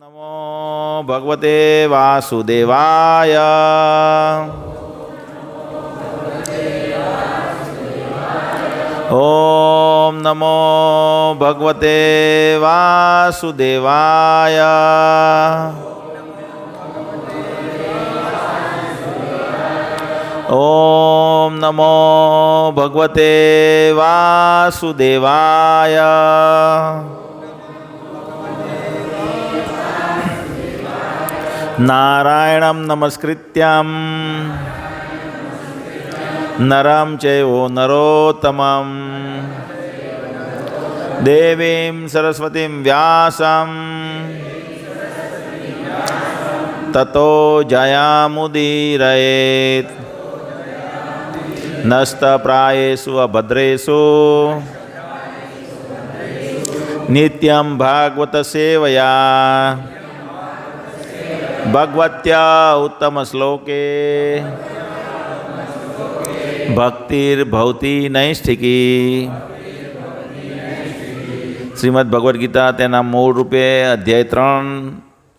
नमो भगवते वासुदेवाय। ओम नमो भगवते वासुदेवाय। ओम नमो भगवते वासुदेवाय। नारायणं नमस्कृत्यं नरं चैव नरोत्तमं देवीं सरस्वतीं व्यासं ततो जयामुदीरयेत्। नस्तप्रायेषु अभद्रेषु नित्यं भागवत सेवया भगवत्या उत्तम श्लोके भक्तिर्भवति नैष्ठिकी। श्रीमद् भगवद गीता तेना मूल रूपे अध्याय 3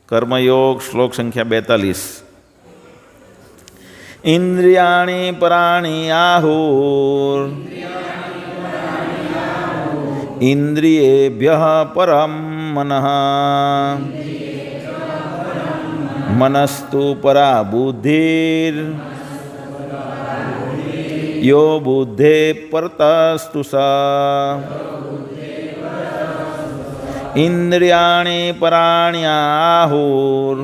कर्मयोग श्लोक संख्या 42। इंद्रियाणि पराणि आहुर इंद्रियेभ्यः परं मनः मनस्तु परा बुद्धिर यो बुद्धे परतस्तु सा। इंद्रियाणि पराणि आहुर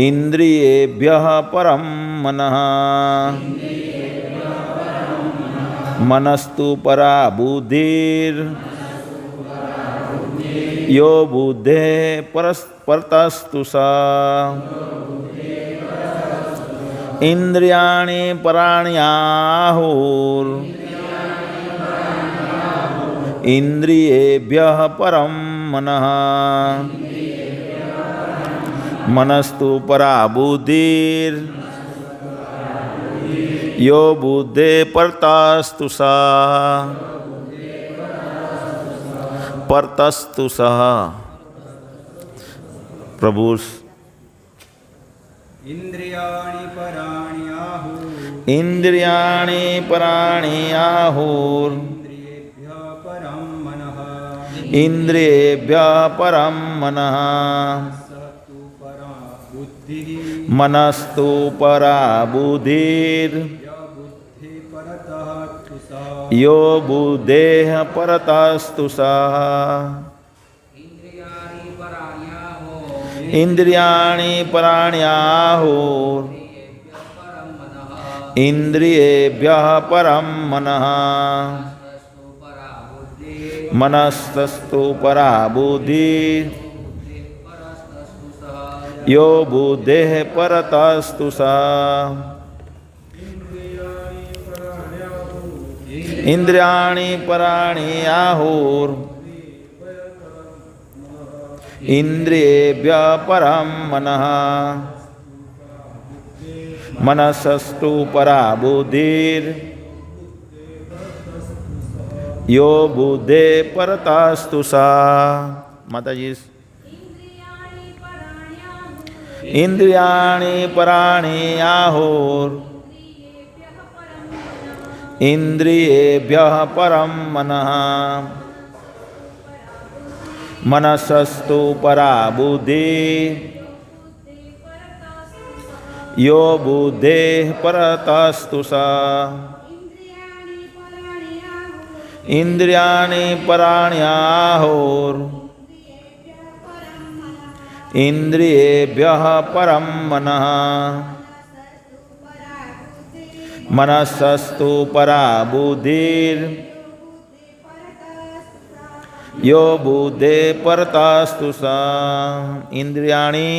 इंद्रियेभ्यः परं मनः मनस्तु परा बुद्धिर यो बुद्धे परतस्तु सा। इंद्रियाणि पराणि आहुर इंद्रियेभ्यः परं मनः मनस्तु परा बुद्धिर यो बुद्धे परतस्तु सा। परतस्तु सह प्रभु। इंद्रियाणि पराणि आहुर इंद्रियाणि पराणि आहुर इंद्रियेभ्यः परं मनः इंद्रियेभ्यः परं मनः सतु परा बुद्धिः मनस्तु परा बुद्धिर यो बुद्धि परतस्तु सा। यो बुद्धेः परतस्तु सा। इंद्रियाणि पराणि आहुर इंद्रियेभ्यः परं मनः मनस्तस्तु परा बुद्धिः यो बुद्धेः परतस्तु सा। इंद्रियाणि पराणि आहुर इंद्रियेभ्यः परं मनः मनसस्तु परा बुद्धिर यो बुद्धे परतस्तु सा। माताजी। इंद्रियाणि पराणि आहुर इंद्रियेभ्यः परं मनः मनसस्तु परा बुद्धिः यो बुद्धेः परतस्तु सा। इंद्रियाणि पराणि आहुर इंद्रियेभ्यः परं मनः मनसस्तु परा बुद्धिर यो बुद्धे परतस्तु सा। इंद्रियाणि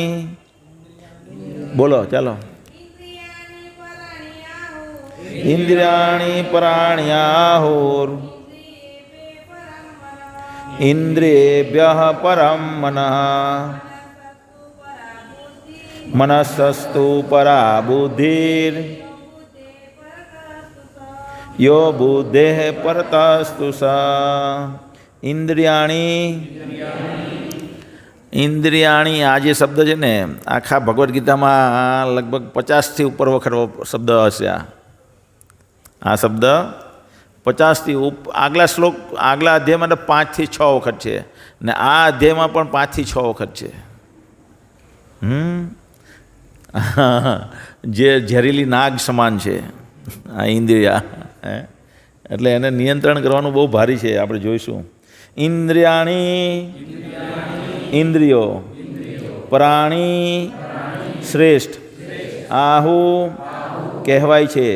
बोलो चलो। इंद्रियाणि पराणि आहुर इंद्रियेभ्यः परं मनः मनसस्तु परा बुद्धिर यो बुद्धेः परतस्तु सा। ઇન્દ્રિયાણી ઇન્દ્રિયાણી આ જે શબ્દ છે ને આખા ભગવદ્ ગીતામાં લગભગ 50થી ઉપર વખત શબ્દ હશે. આ શબ્દ 50થી આગલા શ્લોક આગલા અધ્યાયમાં તો 5 થી 6 વખત છે ને આ અધ્યાયમાં પણ 5 થી 6 વખત છે. જે ઝેરીલી નાગ સમાન છે આ ઇન્દ્રિયા. એટલે એને નિયંત્રણ કરવાનું બહુ ભારી છે. આપણે જોઈશું. ઇન્દ્રિયાણી ઇન્દ્રિયો પ્રાણી શ્રેષ્ઠ આહુ કહેવાય છે.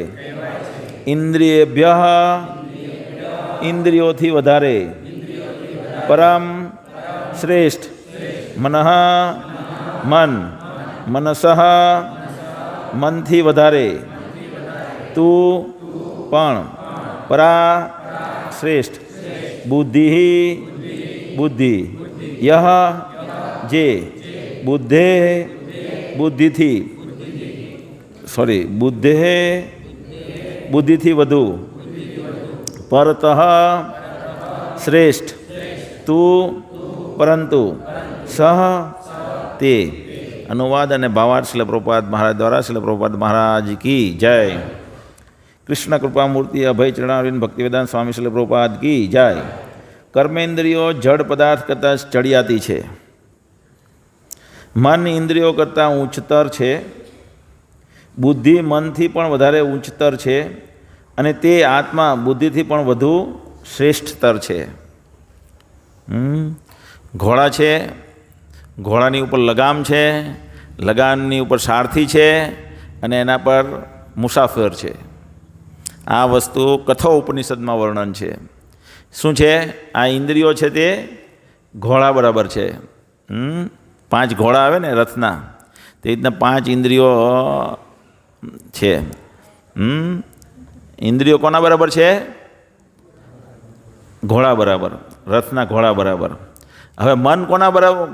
ઇન્દ્રિયેભ્ય ઇન્દ્રિયોથી વધારે પરમ શ્રેષ્ઠ મનઃ મન મનસઃ મનથી વધારે તું પણ પરા શ્રેષ્ઠ બુદ્ધિ બુદ્ધિ યહ જે બુદ્ધે બુદ્ધિથી બુદ્ધિથી વધુ પરતઃ શ્રેષ્ઠ તું પરંતુ સહ તે. અનુવાદ અને ભાવાર્થ શિલ પ્રભુપાદ મહારાજ દ્વારા. શિલ પ્રભુપાદ મહારાજ કી જય. કૃષ્ણ કૃપામૂર્તિ અભય ચરણારવિંદ ભક્તિવેદાંત સ્વામી શિલ પ્રભુપાદ કી જય. કર્મેન્દ્રિયો જડ પદાર્થ કરતાં ચડિયાતી છે. મન ઇન્દ્રિયો કરતાં ઉચ્ચતર છે. બુદ્ધિ મનથી પણ વધારે ઉચ્ચતર છે અને તે આત્મા બુદ્ધિથી પણ વધુ શ્રેષ્ઠતર છે. ઘોડા છે, ઘોડાની ઉપર લગામ છે, લગામની ઉપર સારથી છે અને એના પર મુસાફર છે. આ વસ્તુ કથા ઉપનિષદમાં વર્ણન છે. શું છે? આ ઇન્દ્રિયો છે તે ઘોડા બરાબર છે. 5 ઘોડા આવે ને રથના, તે રીતના 5 ઇન્દ્રિયો છે. ઇન્દ્રિયો કોના બરાબર છે? ઘોડા બરાબર, રથના ઘોડા બરાબર. હવે મન કોના બરાબર?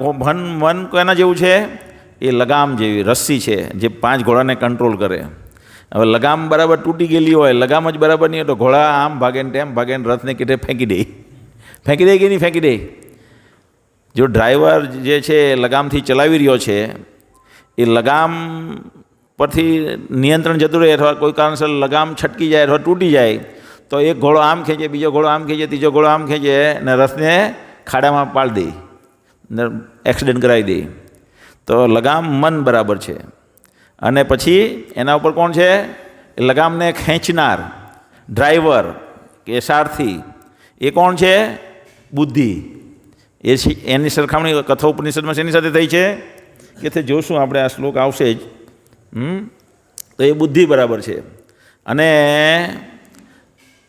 મન કોના જેવું છે? એ લગામ જેવી રસ્સી છે જે 5 ઘોડાને કંટ્રોલ કરે. હવે લગામ બરાબર તૂટી ગયેલી હોય, લગામ જ બરાબર નહીં હોય તો ઘોડા આમ ભાગે ને તેમ ભાગે ને રથને કીધે ફેંકી દે કે નહીં ફેંકી દે? જો ડ્રાઈવર જે છે લગામથી ચલાવી રહ્યો છે, એ લગામ પરથી નિયંત્રણ જતું રહે અથવા કોઈ કારણસર લગામ છટકી જાય અથવા તૂટી જાય તો એક ઘોડો આમ ખેંચે, બીજો ઘોડો આમ ખેંચે, ત્રીજો ઘોડો આમ ખેંચે ને રથને ખાડામાં પાડી દે ને એક્સિડન્ટ કરાવી દે. તો લગામ મન બરાબર છે. અને પછી એના ઉપર કોણ છે? લગામને ખેંચનાર ડ્રાઈવર કે સારથી, એ કોણ છે? બુદ્ધિ. એની સરખામણી કથા ઉપનિષદમાં શેની સાથે થઈ છે કે તે જોશું આપણે, આ શ્લોક આવશે જ. તો એ બુદ્ધિ બરાબર છે.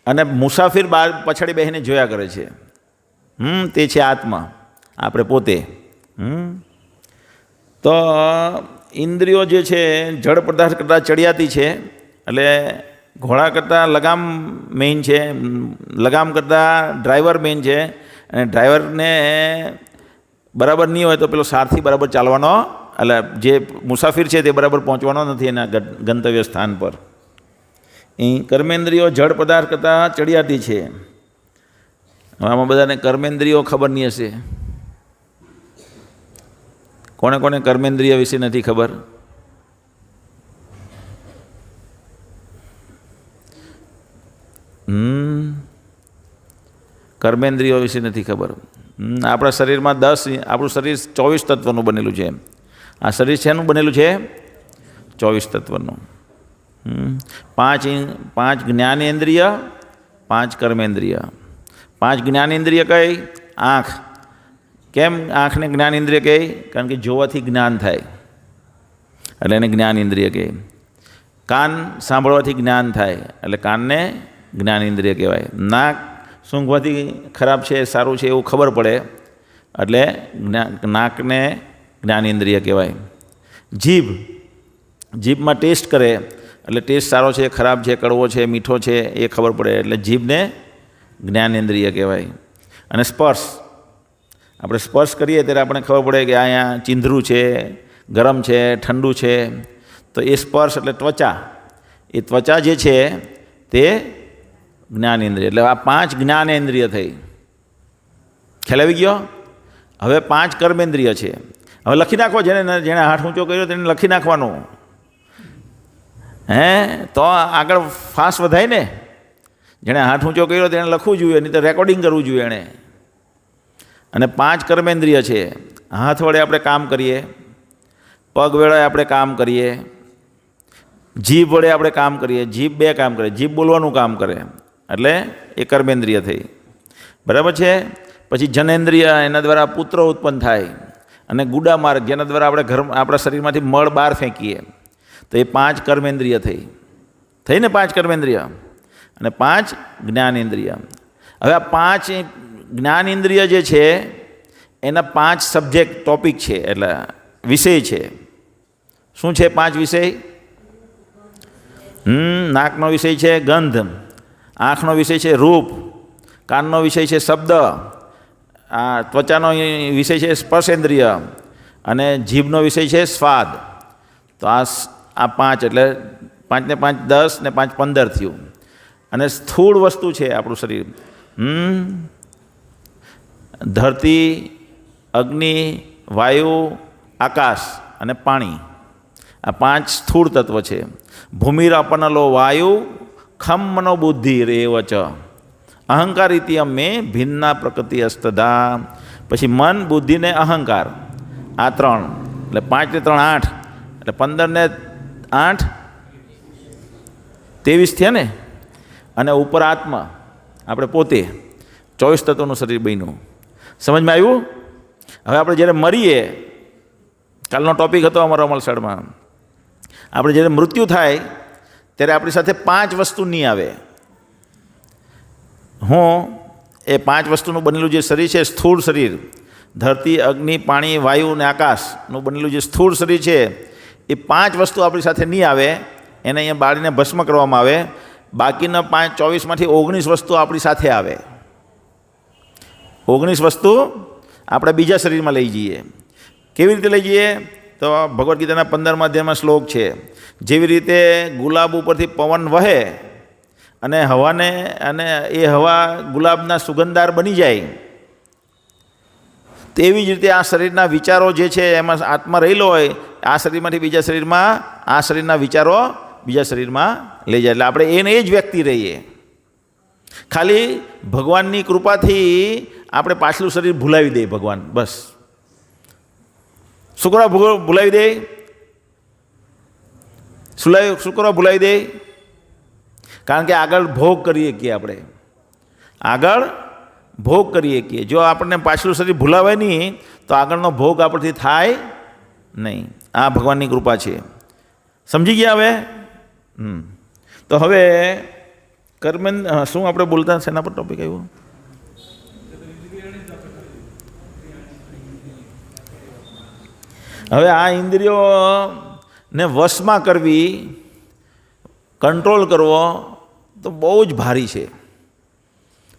અને મુસાફિર બાર પછાડી બેસીને જોયા કરે છે. તે છે આત્મા, આપણે પોતે. તો ઇન્દ્રિયો જે છે જડ પદાર્થ કરતાં ચડિયાતી છે. એટલે ઘોડા કરતાં લગામ મેઇન છે, લગામ કરતાં ડ્રાઈવર મેઇન છે. અને ડ્રાઈવરને બરાબર નહીં હોય તો પેલો સારથી બરાબર ચાલવાનો, એટલે જે મુસાફિર છે તે બરાબર પહોંચવાનો નથી એના ગંતવ્ય સ્થાન પર. કર્મેન્દ્રિયો જડ પદાર્થ કરતાં ચડિયાતી છે. આમાં બધાને કર્મેન્દ્રિયો ખબર નહીં હશે. કોને કોને કર્મેન્દ્રિય વિશે નથી ખબર? કર્મેન્દ્રિયો વિશે નથી ખબર. આપણા શરીરમાં 10, આપણું શરીર 24 તત્વનું બનેલું છે. આ શરીર શેનું બનેલું છે? 24 તત્વનું. 5 જ્ઞાનેન્દ્રિય, 5 કર્મેન્દ્રિય. 5 જ્ઞાનેન્દ્રિય કઈ? આંખ. કેમ આંખને જ્ઞાનેન્દ્રિય કહે? કારણ કે જોવાથી જ્ઞાન થાય એટલે એને જ્ઞાનેન્દ્રિય કહે. કાન સાંભળવાથી જ્ઞાન થાય એટલે કાનને જ્ઞાનેન્દ્રિય કહેવાય. નાક સૂંઘવાથી ખરાબ છે સારું છે એવું ખબર પડે એટલે નાકને જ્ઞાનેન્દ્રિય કહેવાય. જીભમાં ટેસ્ટ કરે એટલે ટેસ્ટ સારો છે ખરાબ છે કડવો છે મીઠો છે એ ખબર પડે એટલે જીભને જ્ઞાનેન્દ્રિય કહેવાય. અને સ્પર્શ, આપણે સ્પર્શ કરીએ ત્યારે આપણે ખબર પડે કે અહીંયા ચીંધરું છે, ગરમ છે, ઠંડુ છે. તો એ સ્પર્શ એટલે ત્વચા. એ ત્વચા જે છે તે જ્ઞાનેન્દ્રિય. એટલે આ 5 જ્ઞાનેન્દ્રિય થઈ. ખ્યાલ આવી ગયો? હવે 5 કર્મેન્દ્રિય છે. હવે લખી નાખો, જેણે હાથ ઊંચો કર્યો તેને લખી નાખવાનું. તો આગળ ફાસ્ટ વધાય ને. જેણે હાથ ઊંચો કર્યો તેને લખવું જોઈએ, નહીં તો રેકોર્ડિંગ કરવું જોઈએ એણે. અને 5 કર્મેન્દ્રિય છે. હાથ વડે આપણે કામ કરીએ, પગ વડે આપણે કામ કરીએ, જીભ વડે આપણે કામ કરીએ. જીભ 2 કામ કરે. જીભ બોલવાનું કામ કરે, એટલે એ કર્મેન્દ્રિય થઈ. બરાબર છે. પછી જનેન્દ્રિય, એના દ્વારા પુત્ર ઉત્પન્ન થાય. અને ગુડા માર્ગ, જેના દ્વારા આપણે આપણા શરીરમાંથી મળ બહાર ફેંકીએ. તો એ 5 કર્મેન્દ્રિય થઈ ને 5 કર્મેન્દ્રિય. અને 5 જ્ઞાનેન્દ્રિય. હવે આ 5 જ્ઞાનેન્દ્રિય જે છે એના 5 સબ્જેક્ટ ટોપિક છે, એટલે વિષય છે. શું છે 5 વિષય? નાકનો વિષય છે ગંધ, આંખનો વિષય છે રૂપ, કાનનો વિષય છે શબ્દ, આ ત્વચાનો વિષય છે સ્પર્શેન્દ્રિય, અને જીભનો વિષય છે સ્વાદ. તો આ 5 એટલે 5 ને 5 10 ને 5 15 થયું. અને સ્થૂળ વસ્તુ છે આપણું શરીર. ધરતી, અગ્નિ, વાયુ, આકાશ અને પાણી, આ 5 સ્થૂળ તત્વ છે. ભૂમિરાપનલો વાયુ ખમ મનો બુદ્ધિ રેવ ચ અહંકાર ઇતિ અમે ભિન્ના પ્રકૃતિ અસ્તધા. પછી મન, બુદ્ધિ ને અહંકાર, આ 3. એટલે 5 ને 3 8, એટલે 15 ને 8 23 થયા ને. અને ઉપર આત્મા, આપણે પોતે 24 તત્વનું શરીર બન્યું. સમજમાં આવ્યું? હવે આપણે જ્યારે મરીએ, કાલનો ટોપિક હતો અમારો અમલસાડમાં, આપણે જ્યારે મૃત્યુ થાય ત્યારે આપણી સાથે 5 વસ્તુ નહીં આવે. એ 5 વસ્તુનું બનેલું જે શરીર છે, સ્થૂળ શરીર, ધરતી, અગ્નિ, પાણી, વાયુ અને આકાશનું બનેલું જે સ્થૂળ શરીર છે, એ 5 વસ્તુ આપણી સાથે નહીં આવે. એને અહીંયા બાળીને ભસ્મ કરવામાં આવે. બાકીના 24માંથી 19 વસ્તુ આપણી સાથે આવે. 19 વસ્તુ આપણે બીજા શરીરમાં લઈ જઈએ. કેવી રીતે લઈ જઈએ? તો ભગવદ્ ગીતાના 15મા અધ્યાયમાં શ્લોક છે. જેવી રીતે ગુલાબ ઉપરથી પવન વહે અને હવાને, અને એ હવા ગુલાબના સુગંધદાર બની જાય, તેવી જ રીતે આ શરીરના વિચારો જે છે એમાં આત્મા રહેલો હોય, આ શરીરમાંથી બીજા શરીરમાં, આ શરીરના વિચારો બીજા શરીરમાં લઈ જાય. એટલે આપણે એને એ જ વ્યક્તિ રહીએ. ખાલી ભગવાનની કૃપાથી આપણે પાછલું શરીર ભૂલાવી દઈએ ભગવાન, બસ. શું કરવા ભૂલાવી દે? શું કરવા ભૂલાવી દે? કારણ કે આગળ ભોગ કરીએ કે આપણે આગળ ભોગ કરીએ કે જો આપણને પાછલું શરીર ભૂલાવે નહીં તો આગળનો ભોગ આપણથી થાય નહીં. આ ભગવાનની કૃપા છે. સમજી ગયા હવે? તો હવે શું આપણે બોલતા શેના પર ટોપિક આવ્યો? હવે આ ઇન્દ્રિયોને વશમાં કરવી, કંટ્રોલ કરવો તો બહુ જ ભારી છે.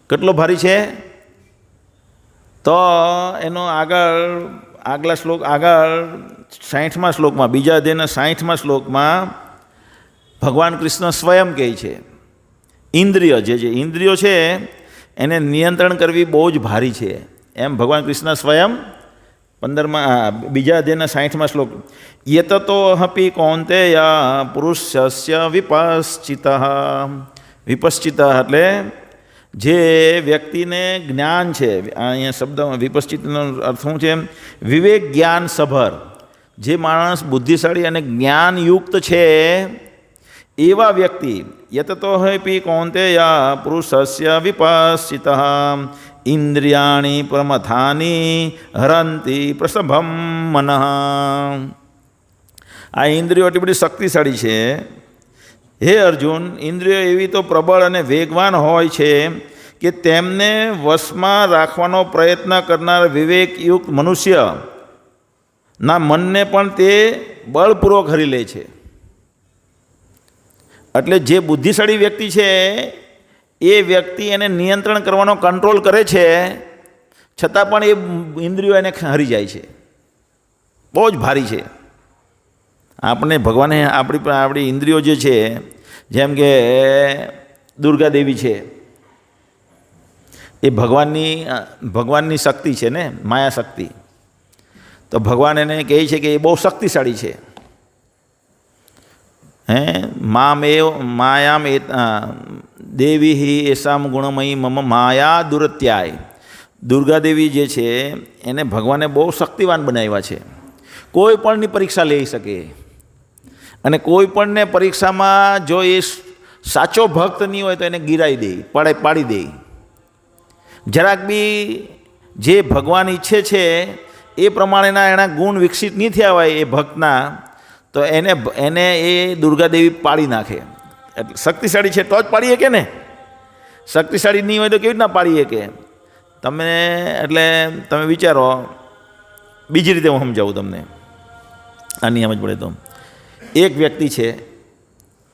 કેટલો ભારી છે? તો એનો આગલા શ્લોક, આગળ 60મા શ્લોકમાં, બીજા અધ્યાયના 60મા શ્લોકમાં ભગવાન કૃષ્ણ સ્વયં કહે છે ઇન્દ્રિય, જે ઇન્દ્રિયો છે એને નિયંત્રણ કરવી બહુ જ ભારી છે. એમ ભગવાન કૃષ્ણ સ્વયં 15મા બીજા અધ્યાયના 60મા શ્લોક, યતતો હપી કૌંતેય પુરુષસ્ય વિપશ્ચિત. વિપશ્ચિત એટલે જે વ્યક્તિને જ્ઞાન છે, અહીંયા શબ્દ વિપશ્ચિતનો અર્થ શું છે? વિવેક જ્ઞાન સભર. જે માણસ બુદ્ધિશાળી અને જ્ઞાનયુક્ત છે એવા વ્યક્તિ, યતતો હપી કૌંતેય પુરુષસ્ય વિપશ્ચિત ઇન્દ્રિયાણી પ્રમથાની હરંતી પ્રસભમ મનઃ. આ ઇન્દ્રિયો એટલી બધી શક્તિશાળી છે. હે અર્જુન, ઇન્દ્રિયો એવી તો પ્રબળ અને વેગવાન હોય છે કે તેમને વશમાં રાખવાનો પ્રયત્ન કરનાર વિવેકયુક્ત મનુષ્યના મનને પણ તે બળપૂર્વક હરી લે છે. એટલે જે બુદ્ધિશાળી વ્યક્તિ છે એ વ્યક્તિ એને નિયંત્રણ કરવાનો કંટ્રોલ કરે છે, છતાં પણ એ ઇન્દ્રિયો એને હરી જાય છે. બહુ જ ભારી છે. આપણે ભગવાને આપણી ઇન્દ્રિયો જે છે, જેમ કે દુર્ગા દેવી છે, એ ભગવાનની શક્તિ છે ને, માયા શક્તિ. તો ભગવાન એને કહે છે કે એ બહુ શક્તિશાળી છે. માયામ દેવી એસામ ગુણમયી મમ માયા દુરત્યાય. દુર્ગાદેવી જે છે એને ભગવાને બહુ શક્તિવાન બનાવ્યા છે. કોઈ પણની પરીક્ષા લઈ શકે, અને કોઈ પણને પરીક્ષામાં જો એ સાચો ભક્ત નહીં હોય તો એને ગિરાઈ દે, પાડી દે. જરાક બી જે ભગવાન ઈચ્છે છે એ પ્રમાણેના એના ગુણ વિકસિત નહીં થયા હોય એ ભક્તના, તો એને એ દુર્ગાદેવી પાડી નાખે. એટલે શક્તિશાળી છે તો જ પાડી શકે ને. શક્તિશાળી નહીં હોય તો કેવી રીતના પાડી શકે તમે? એટલે તમે વિચારો, બીજી રીતે હું સમજાવું તમને, આની સમજ પડે તો. એક વ્યક્તિ છે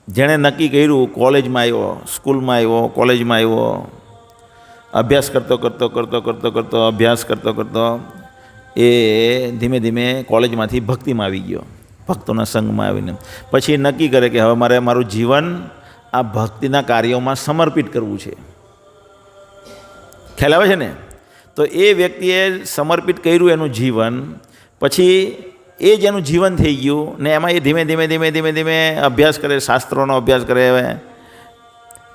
જેણે નક્કી કર્યું, કોલેજમાં આવ્યો, સ્કૂલમાં આવ્યો, કોલેજમાં આવ્યો, અભ્યાસ કરતો અભ્યાસ કરતો એ ધીમે ધીમે કોલેજમાંથી ભક્તિમાં આવી ગયો, ભક્તોના સંઘમાં આવીને પછી નક્કી કરે કે હવે મારે મારું જીવન આ ભક્તિના કાર્યોમાં સમર્પિત કરવું છે. ખ્યાલ આવે છે ને? તો એ વ્યક્તિએ સમર્પિત કર્યું એનું જીવન, પછી એ જ એનું જીવન થઈ ગયું ને. એમાં એ ધીમે અભ્યાસ કરે, શાસ્ત્રોનો અભ્યાસ કરે,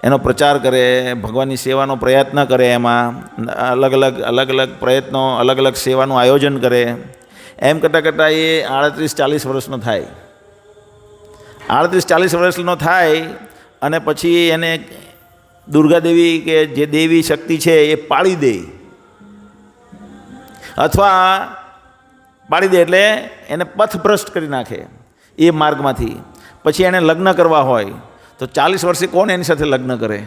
એનો પ્રચાર કરે, ભગવાનની સેવાનો પ્રયત્ન કરે, એમાં અલગ અલગ પ્રયત્નો, અલગ અલગ સેવાનું આયોજન કરે. એમ કરતાં એ 38-40 વર્ષનો થાય. 38-40 વર્ષનો થાય અને પછી એને દુર્ગાદેવી કે જે દેવી શક્તિ છે એ પાડી દે, અથવા પાડી દે એટલે એને પથભ્રષ્ટ કરી નાખે એ માર્ગમાંથી. પછી એને લગ્ન કરવા હોય તો 40 વર્ષે કોણ એની સાથે લગ્ન કરે?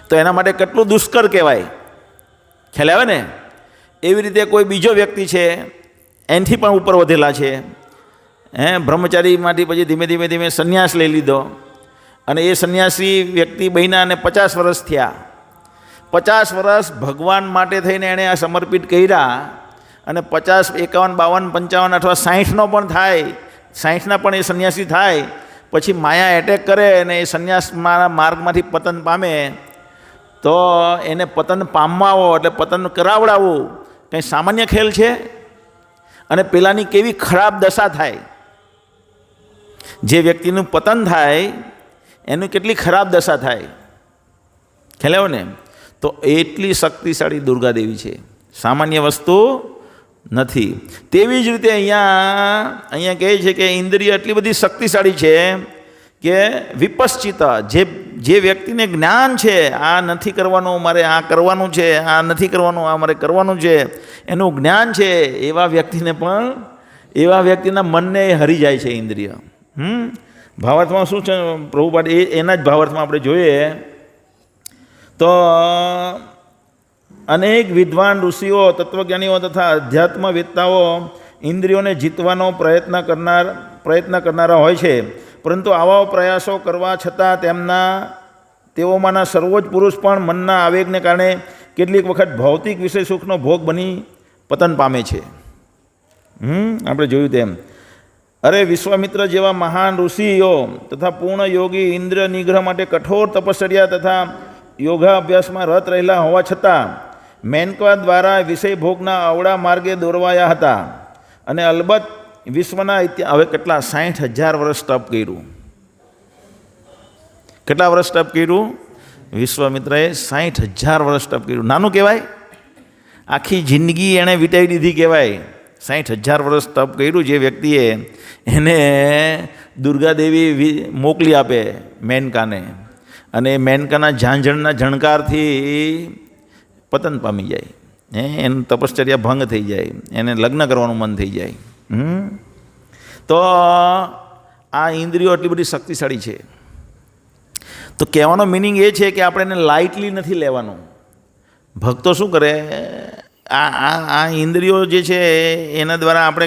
તો એના માટે કેટલું દુષ્કર કહેવાય. ખ્યાલ આવે ને? એવી રીતે કોઈ બીજો વ્યક્તિ છે, એનાથી પણ ઉપર વધેલા છે. બ્રહ્મચારીમાંથી પછી ધીમે સંન્યાસ લઈ લીધો, અને એ સંન્યાસી વ્યક્તિ બન્યા અને 50 વર્ષ થયા. 50 વર્ષ ભગવાન માટે થઈને એણે આ સમર્પિત કર્યા, અને 50, 51, 52, 55 અથવા 60નો પણ થાય, 60ના પણ એ સંન્યાસી થાય, પછી માયા એટેક કરે અને એ સંન્યાસના માર્ગમાંથી પતન પામે. તો એને પતન પામવાવો એટલે પતન કરાવડાવવું કંઈ સામાન્ય ખેલ છે? અને પેલાની કેવી ખરાબ દશા થાય, જે વ્યક્તિનું પતન થાય એનું કેટલી ખરાબ દશા થાય. ખ્યાલ આવ્યો ને? તો એટલી શક્તિશાળી દુર્ગાદેવી છે, સામાન્ય વસ્તુ નથી. તેવી જ રીતે અહીંયા કહે છે કે ઇન્દ્રિય એટલી બધી શક્તિશાળી છે કે વિપશ્ચિત, જે વ્યક્તિને જ્ઞાન છે આ નથી કરવાનું, મારે આ કરવાનું છે, આ નથી કરવાનું, આ મારે કરવાનું છે, એનું જ્ઞાન છે, એવા વ્યક્તિના મનને હરી જાય છે ઇન્દ્રિય. ભાવાર્થમાં શું છે પ્રભુપાદ? એના જ ભાવાર્થમાં આપણે જોઈએ તો અનેક વિદ્વાન ઋષિઓ, તત્વજ્ઞાનીઓ તથા અધ્યાત્મવેત્તાઓ ઇન્દ્રિયોને જીતવાનો પ્રયત્ન કરનારા હોય છે, પરંતુ આવા પ્રયાસો કરવા છતાં તેઓમાંના સર્વોચ્ચ પુરુષ પણ મનના આવેગને કારણે કેટલીક વખત ભૌતિક વિષય સુખનો ભોગ બની પતન પામે છે. આપણે જોયું તેમ. અરે વિશ્વામિત્ર જેવા મહાન ઋષિઓ તથા પૂર્ણ યોગી ઇન્દ્રિય નિગ્રહ માટે કઠોર તપશ્ચર્યા તથા યોગાભ્યાસમાં રત રહેલા હોવા છતાં મેનકા દ્વારા વિષય ભોગના અવળા માર્ગે દોરવાયા હતા. અને અલબત્ત વિશ્વના હવે કેટલા 60,000 વર્ષ તપ કર્યું. કેટલા વર્ષ તપ કર્યું? વિશ્વામિત્રએ 60,000 વર્ષ તપ કર્યું. નાનું કહેવાય? આખી જિંદગી એણે વિતાવી દીધી કહેવાય. 60,000 વર્ષ તપ કર્યું જે વ્યક્તિએ, એને દુર્ગાદેવી મોકલી આપે મેનકાને, અને મેનકાના ઝાંઝણના ઝણકારથી પતન પામી જાય, એનું તપશ્ચર્યા ભંગ થઈ જાય, એને લગ્ન કરવાનું મન થઈ જાય. તો આ ઇન્દ્રિયો એટલી બધી શક્તિશાળી છે. તો કહેવાનો મિનિંગ એ છે કે આપણે એને લાઇટલી નથી લેવાનું. ભક્તો શું કરે, આ ઇન્દ્રિયો જે છે એના દ્વારા આપણે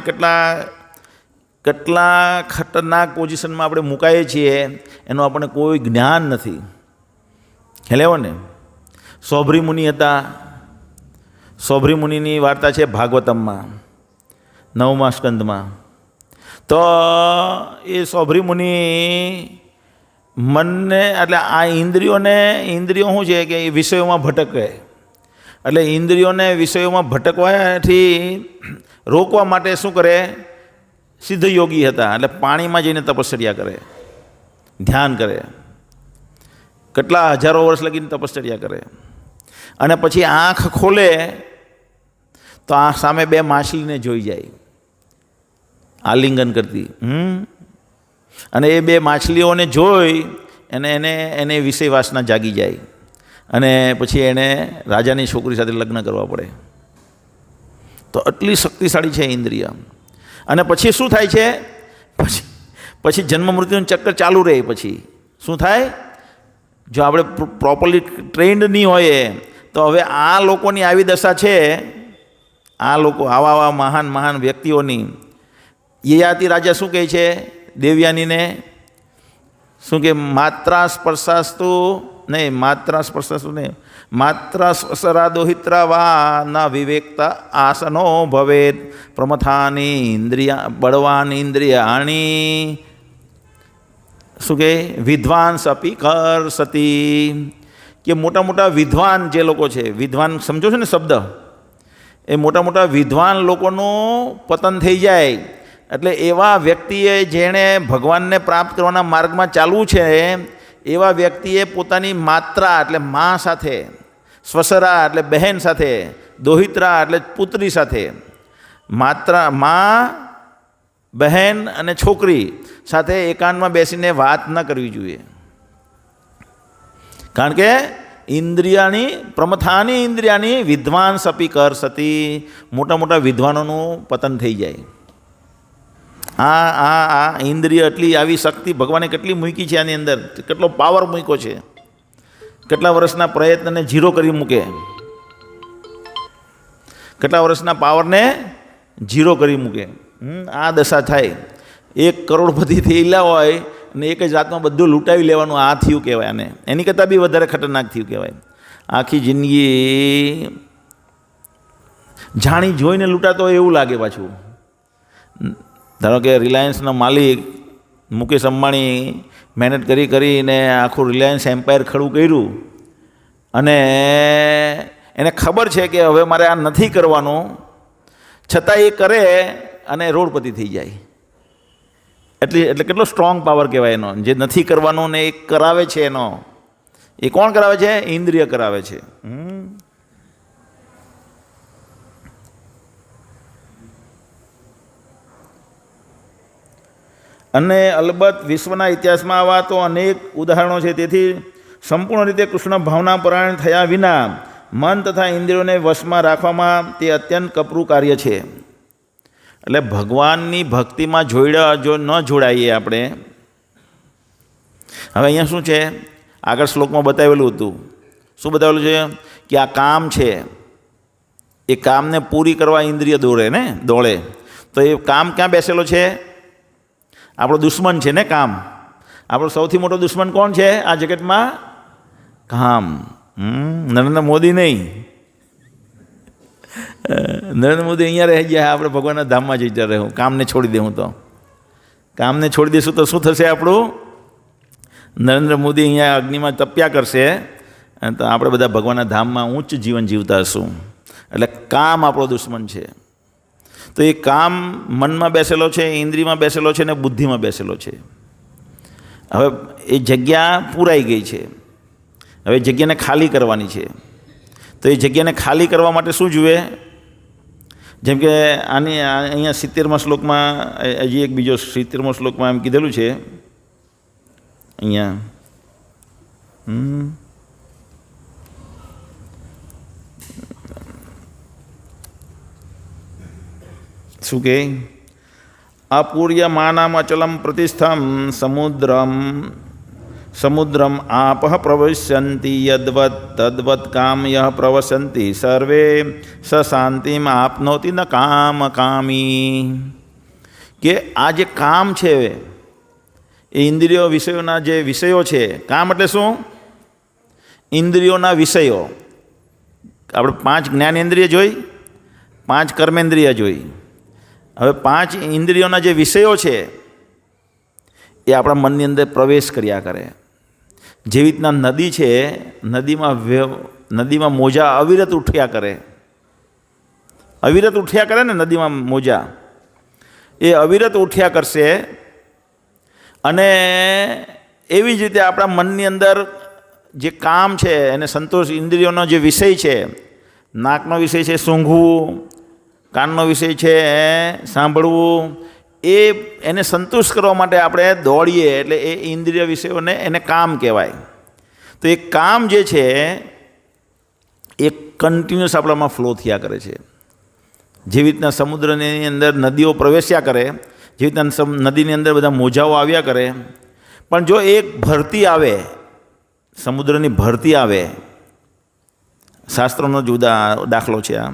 કેટલા ખતરનાક પોઝિશનમાં આપણે મુકાઈએ છીએ, એનું આપણને કોઈ જ્ઞાન નથી. હેલેવો ને? સૌભરી મુનિ હતા. સૌભરી મુનિની વાર્તા છે ભાગવતમમાં 9મા સ્કંદમાં. તો એ સૌભરી મુનિ મનને, એટલે આ ઇન્દ્રિયો શું છે કે એ વિષયોમાં ભટકે. એટલે ઇન્દ્રિયોને વિષયોમાં ભટકવાથી રોકવા માટે શું કરે? સિદ્ધ યોગી હતા, એટલે પાણીમાં જઈને તપશ્ચર્યા કરે, ધ્યાન કરે, કેટલા હજારો વર્ષ લગીને તપશ્ચર્યા કરે, અને પછી આંખ ખોલે તો આ સામે બે માછલીને જોઈ જાય આલિંગન કરતી, અને એ બે માછલીઓને જોઈ એને વિષય વાસના જાગી જાય, અને પછી એને રાજાની છોકરી સાથે લગ્ન કરવા પડે. તો આટલી શક્તિશાળી છે ઇન્દ્રિય. અને પછી શું થાય છે? પછી જન્મ મૃત્યુનું ચક્કર ચાલુ રહે. પછી શું થાય? જો આપણે પ્રોપરલી ટ્રેન્ડ નહીં હોઈએ તો હવે આ લોકોની આવી દશા છે, આ લોકો આવા મહાન મહાન વ્યક્તિઓની. યયાતિ રાજા શું કહે છે દેવયાનીને? શું કે માત્રા સ્પર્શાસ્તુ નહીં, માત્રા સ્પર્શરાદોહિત્રા વા ન વિવેકતા આસનો ભવેત પ્રમથાની ઇન્દ્રિયા બળવાન ઇન્દ્રિયાણી શું કે વિદ્વાન સપી કર સતી. કે મોટા મોટા વિદ્વાન જે લોકો છે, વિદ્વાન સમજો છો ને શબ્દ, એ મોટા મોટા વિદ્વાન લોકોનું પતન થઈ જાય. એટલે એવા વ્યક્તિએ જેણે ભગવાનને પ્રાપ્ત કરવાના માર્ગમાં ચાલવું છે, એવા વ્યક્તિએ પોતાની માત્રા એટલે મા સાથે, સ્વસરા એટલે બહેન સાથે, દોહિત્રા એટલે પુત્રી સાથે, માત્રા મા, બહેન અને છોકરી સાથે એકાંતમાં બેસીને વાત ન કરવી જોઈએ. કારણ કે ઇન્દ્રિયાની પ્રમથાની ઇન્દ્રિયાની વિદ્વાન સપી કર સતી, મોટા મોટા વિદ્વાનોનું પતન થઈ જાય. આ ઇન્દ્રિય એટલી આવી શક્તિ ભગવાને કેટલી મૂકી છે આની અંદર, કેટલો પાવર મૂક્યો છે, કેટલા વર્ષના પ્રયત્નને ઝીરો કરી મૂકે, કેટલા વર્ષના પાવરને ઝીરો કરી મૂકે. આ દશા થાય. 1 કરોડપતિ થયેલા હોય અને એક જ રાતમાં બધું લૂંટાવી લેવાનું, આ થયું કહેવાય. આને એની કરતાં બી વધારે ખતરનાક થયું કહેવાય. આખી જિંદગી જાણી જોઈને લૂંટાતો હોય એવું લાગે. પાછું ધારો કે રિલાયન્સના માલિક મુકેશ અંબાણી મહેનત કરીને આખું રિલાયન્સ એમ્પાયર ખડું કર્યું, અને એને ખબર છે કે હવે મારે આ નથી કરવાનું, છતાં એ કરે અને રોડપતિ થઈ જાય. એટલે કેટલો સ્ટ્રોંગ પાવર કહેવાય એનો, જે નથી કરવાનું ને એ કરાવે છે. એનો એ કોણ કરાવે છે? ઇન્દ્રિય કરાવે છે. અને અલબત્ત વિશ્વના ઇતિહાસમાં આવા તો અનેક ઉદાહરણો છે. તેથી સંપૂર્ણ રીતે કૃષ્ણ ભાવના પરાયણ થયા વિના મન તથા ઇન્દ્રિયોને વશમાં રાખવામાં તે અત્યંત કપરું કાર્ય છે. એટલે ભગવાનની ભક્તિમાં જો ન જોડાઈએ આપણે. હવે અહીંયા શું છે? આગળ શ્લોકમાં બતાવેલું હતું. શું બતાવેલું છે? કે આ કામ છે, એ કામને પૂરી કરવા ઇન્દ્રિય દોડે. તો એ કામ ક્યાં બેસેલો છે? આપણો દુશ્મન છે ને કામ. આપણો સૌથી મોટો દુશ્મન કોણ છે આ જગતમાં? કામ. નરેન્દ્ર મોદી નહીં. નરેન્દ્ર મોદી અહીંયા રહી ગયા, આપણે ભગવાનના ધામમાં જઈ રહું. કામને છોડી દઉં તો, કામને છોડી દઈશું તો શું થશે આપણું? નરેન્દ્ર મોદી અહીંયા અગ્નિમાં તપ્યા કરશે, અને તો આપણે બધા ભગવાનના ધામમાં ઉચ્ચ જીવન જીવતા હશું. એટલે કામ આપણો દુશ્મન છે. તો એ કામ મનમાં બેસેલો છે, ઇન્દ્રિયમાં બેસેલો છે, ને બુદ્ધિમાં બેસેલો છે. હવે એ જગ્યા પૂરાઈ ગઈ છે, હવે જગ્યાને ખાલી કરવાની છે. તો એ જગ્યાને ખાલી કરવા માટે શું જોઈએ? જેમ કે અહીંયા 70મા શ્લોકમાં, હજી એક બીજો 70મો શ્લોકમાં એમ કીધેલું છે. અહીંયા શું કે? અપૂર્યમાનમ અચલમ પ્રતિસ્થમ સમુદ્રમ આપઃ પ્રવશ્યંતિ યદ્વત તદ્વત કામયઃ પ્રવસંતિ સર્વે સ શાંતિમ આપનોતિ ન કામ કામી. કે આ જે કામ છે એ ઇન્દ્રિયો વિષયોના જે વિષયો છે. કામ એટલે શું? ઇન્દ્રિયોના વિષયો. આપણે 5 જ્ઞાનેન્દ્રિય જોઈ, 5 કર્મેન્દ્રિય જોઈ. હવે 5 ઇન્દ્રિયોના જે વિષયો છે એ આપણા મનની અંદર પ્રવેશ કર્યા કરે. જેવી રીતના નદી છે, નદીમાં નદીમાં મોજા અવિરત ઉઠ્યા કરે, અવિરત ઉઠ્યા કરે ને નદીમાં મોજા, એ અવિરત ઉઠ્યા કરશે. અને એવી જ રીતે આપણા મનની અંદર જે કામ છે એને સંતોષ, ઇન્દ્રિયોનો જે વિષય છે, નાકનો વિષય છે સૂંઘવું, કાનનો વિષય છે સાંભળવું, એને સંતુષ્ટ કરવા માટે આપણે દોડીએ એટલે એ ઇન્દ્રિય વિષયોને એને કામ કહેવાય. તો એ કામ જે છે એ કન્ટિન્યુઅસ આપણામાં ફ્લો થયા કરે છે. જેવી રીતના સમુદ્રની અંદર નદીઓ પ્રવેશ્યા કરે, જેવી રીતના નદીની અંદર બધા મોજાઓ આવ્યા કરે, પણ જો એક ભરતી આવે, સમુદ્રની ભરતી આવે, શાસ્ત્રોનો જુદા દાખલો છે આ,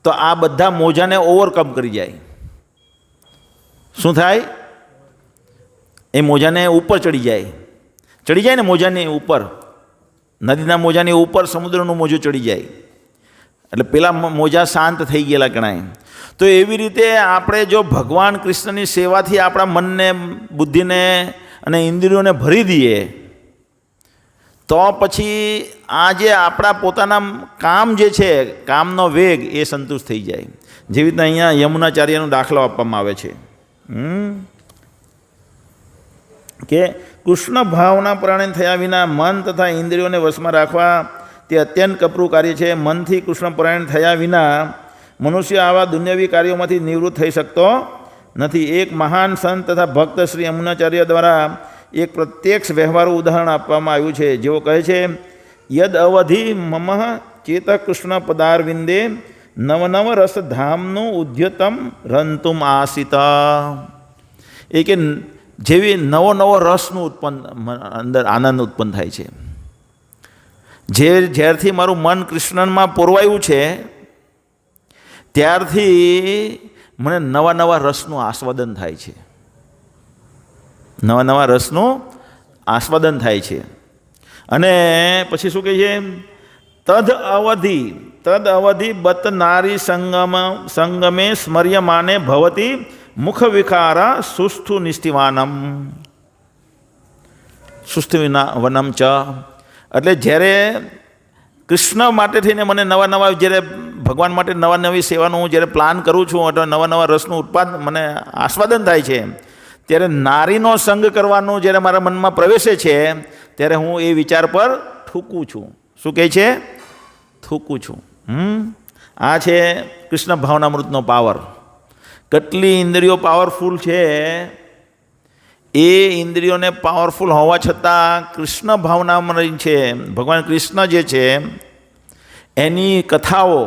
તો આ બધા મોજાને ઓવરકમ કરી જાય. શું થાય? એ મોજાને ઉપર ચડી જાય ને મોજાની ઉપર, નદીના મોજાની ઉપર સમુદ્રનું મોજું ચડી જાય, એટલે પેલા મોજા શાંત થઈ ગયેલા ગણાય. તો એવી રીતે આપણે જો ભગવાન કૃષ્ણની સેવાથી આપણા મનને, બુદ્ધિને અને ઇન્દ્રિયોને ભરી દઈએ તો પછી આ જે આપણા પોતાના કામ જે છે, કામનો વેગ એ સંતુષ્ટ થઈ જાય. જેવી રીતના અહીંયા યમુનાચાર્યનો દાખલો આપવામાં આવે છે કે કૃષ્ણ ભાવના પ્રાણે થયા વિના મન તથા ઇન્દ્રિયોને વશમાં રાખવા તે અત્યંત કપરું કાર્ય છે. મનથી કૃષ્ણ પરાયણ થયા વિના મનુષ્ય આવા દુન્યવી કાર્યોમાંથી નિવૃત્ત થઈ શકતો નથી. એક મહાન સંત તથા ભક્ત શ્રી યમુનાચાર્ય દ્વારા એક પ્રત્યક્ષ વ્યવહારુ ઉદાહરણ આપવામાં આવ્યું છે, જેઓ કહે છે, યદ અવધિ મમ ચેત કૃષ્ણ પદારવિંદે નવનવ રસ ધામનું ઉદ્યતમ રંતુમ આસિતા. એ કે જેવી નવો નવો રસનું અંદર આનંદ ઉત્પન્ન થાય છે, જ્યારથી મારું મન કૃષ્ણમાં પોરવાયું છે ત્યારથી મને નવા નવા રસનું આસ્વાદન થાય છે, નવા નવા રસનું આસ્વાદન થાય છે. અને પછી શું કહે છે? તદ અવધિ બત નારી સંગમે સ્મર્યમાને ભવતી મુખ વિકારા સુષ્ઠુ નિષ્ઠિવાનમ વનમ ચ. એટલે જ્યારે કૃષ્ણ માટે થઈને મને નવા નવા, જ્યારે ભગવાન માટે નવા નવી સેવાનું હું જ્યારે પ્લાન કરું છું, એટલે નવા નવા રસનું ઉત્પાદન મને આસ્વાદન થાય છે, ત્યારે નારીનો સંગ કરવાનું જ્યારે મારા મનમાં પ્રવેશે છે ત્યારે હું એ વિચાર પર થૂકું છું. શું કહે છે? થૂકું છું. આ છે કૃષ્ણ ભાવનામૃતનો પાવર. કેટલી ઇન્દ્રિયો પાવરફુલ છે, એ ઇન્દ્રિયોને પાવરફુલ હોવા છતાં કૃષ્ણ ભાવનામૃત છે, ભગવાન કૃષ્ણ જે છે એની કથાઓ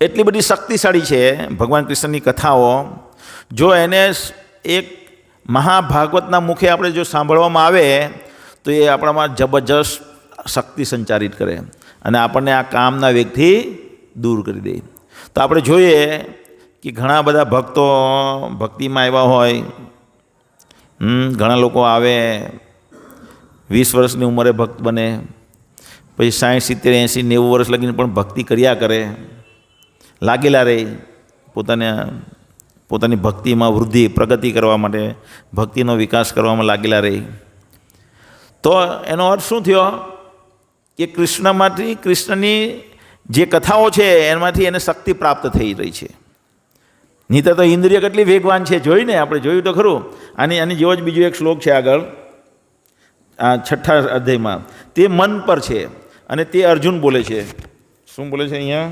એટલી બધી શક્તિશાળી છે. ભગવાન કૃષ્ણની કથાઓ જો એને એક મહાભાગવતના મુખે આપણે જો સાંભળવામાં આવે તો એ આપણામાં જબરજસ્ત શક્તિ સંચારિત કરે અને આપણને આ કામના વેગથી દૂર કરી દે. તો આપણે જોઈએ કે ઘણા બધા ભક્તો ભક્તિમાં આવ્યા હોય, ઘણા લોકો આવે 20 વર્ષની ઉંમરે ભક્ત બને, પછી 60, 70, 80, 90 વર્ષ લગીને પણ ભક્તિ કર્યા કરે, લાગેલા રહે, પોતાની ભક્તિમાં વૃદ્ધિ, પ્રગતિ કરવા માટે, ભક્તિનો વિકાસ કરવામાં લાગેલા રહે. તો એનો અર્થ શું થયો કે કૃષ્ણની જે કથાઓ છે એમાંથી એને શક્તિ પ્રાપ્ત થઈ રહી છે. નહીં તો ઇન્દ્રિય કેટલી વેગવાન છે, જોઈને આપણે જોયું તો ખરું. આની જેવો જ બીજો એક શ્લોક છે આગળ, આ 6ઠ્ઠા અધ્યાયમાં. તે મન પર છે અને તે અર્જુન બોલે છે. શું બોલે છે અહીંયા?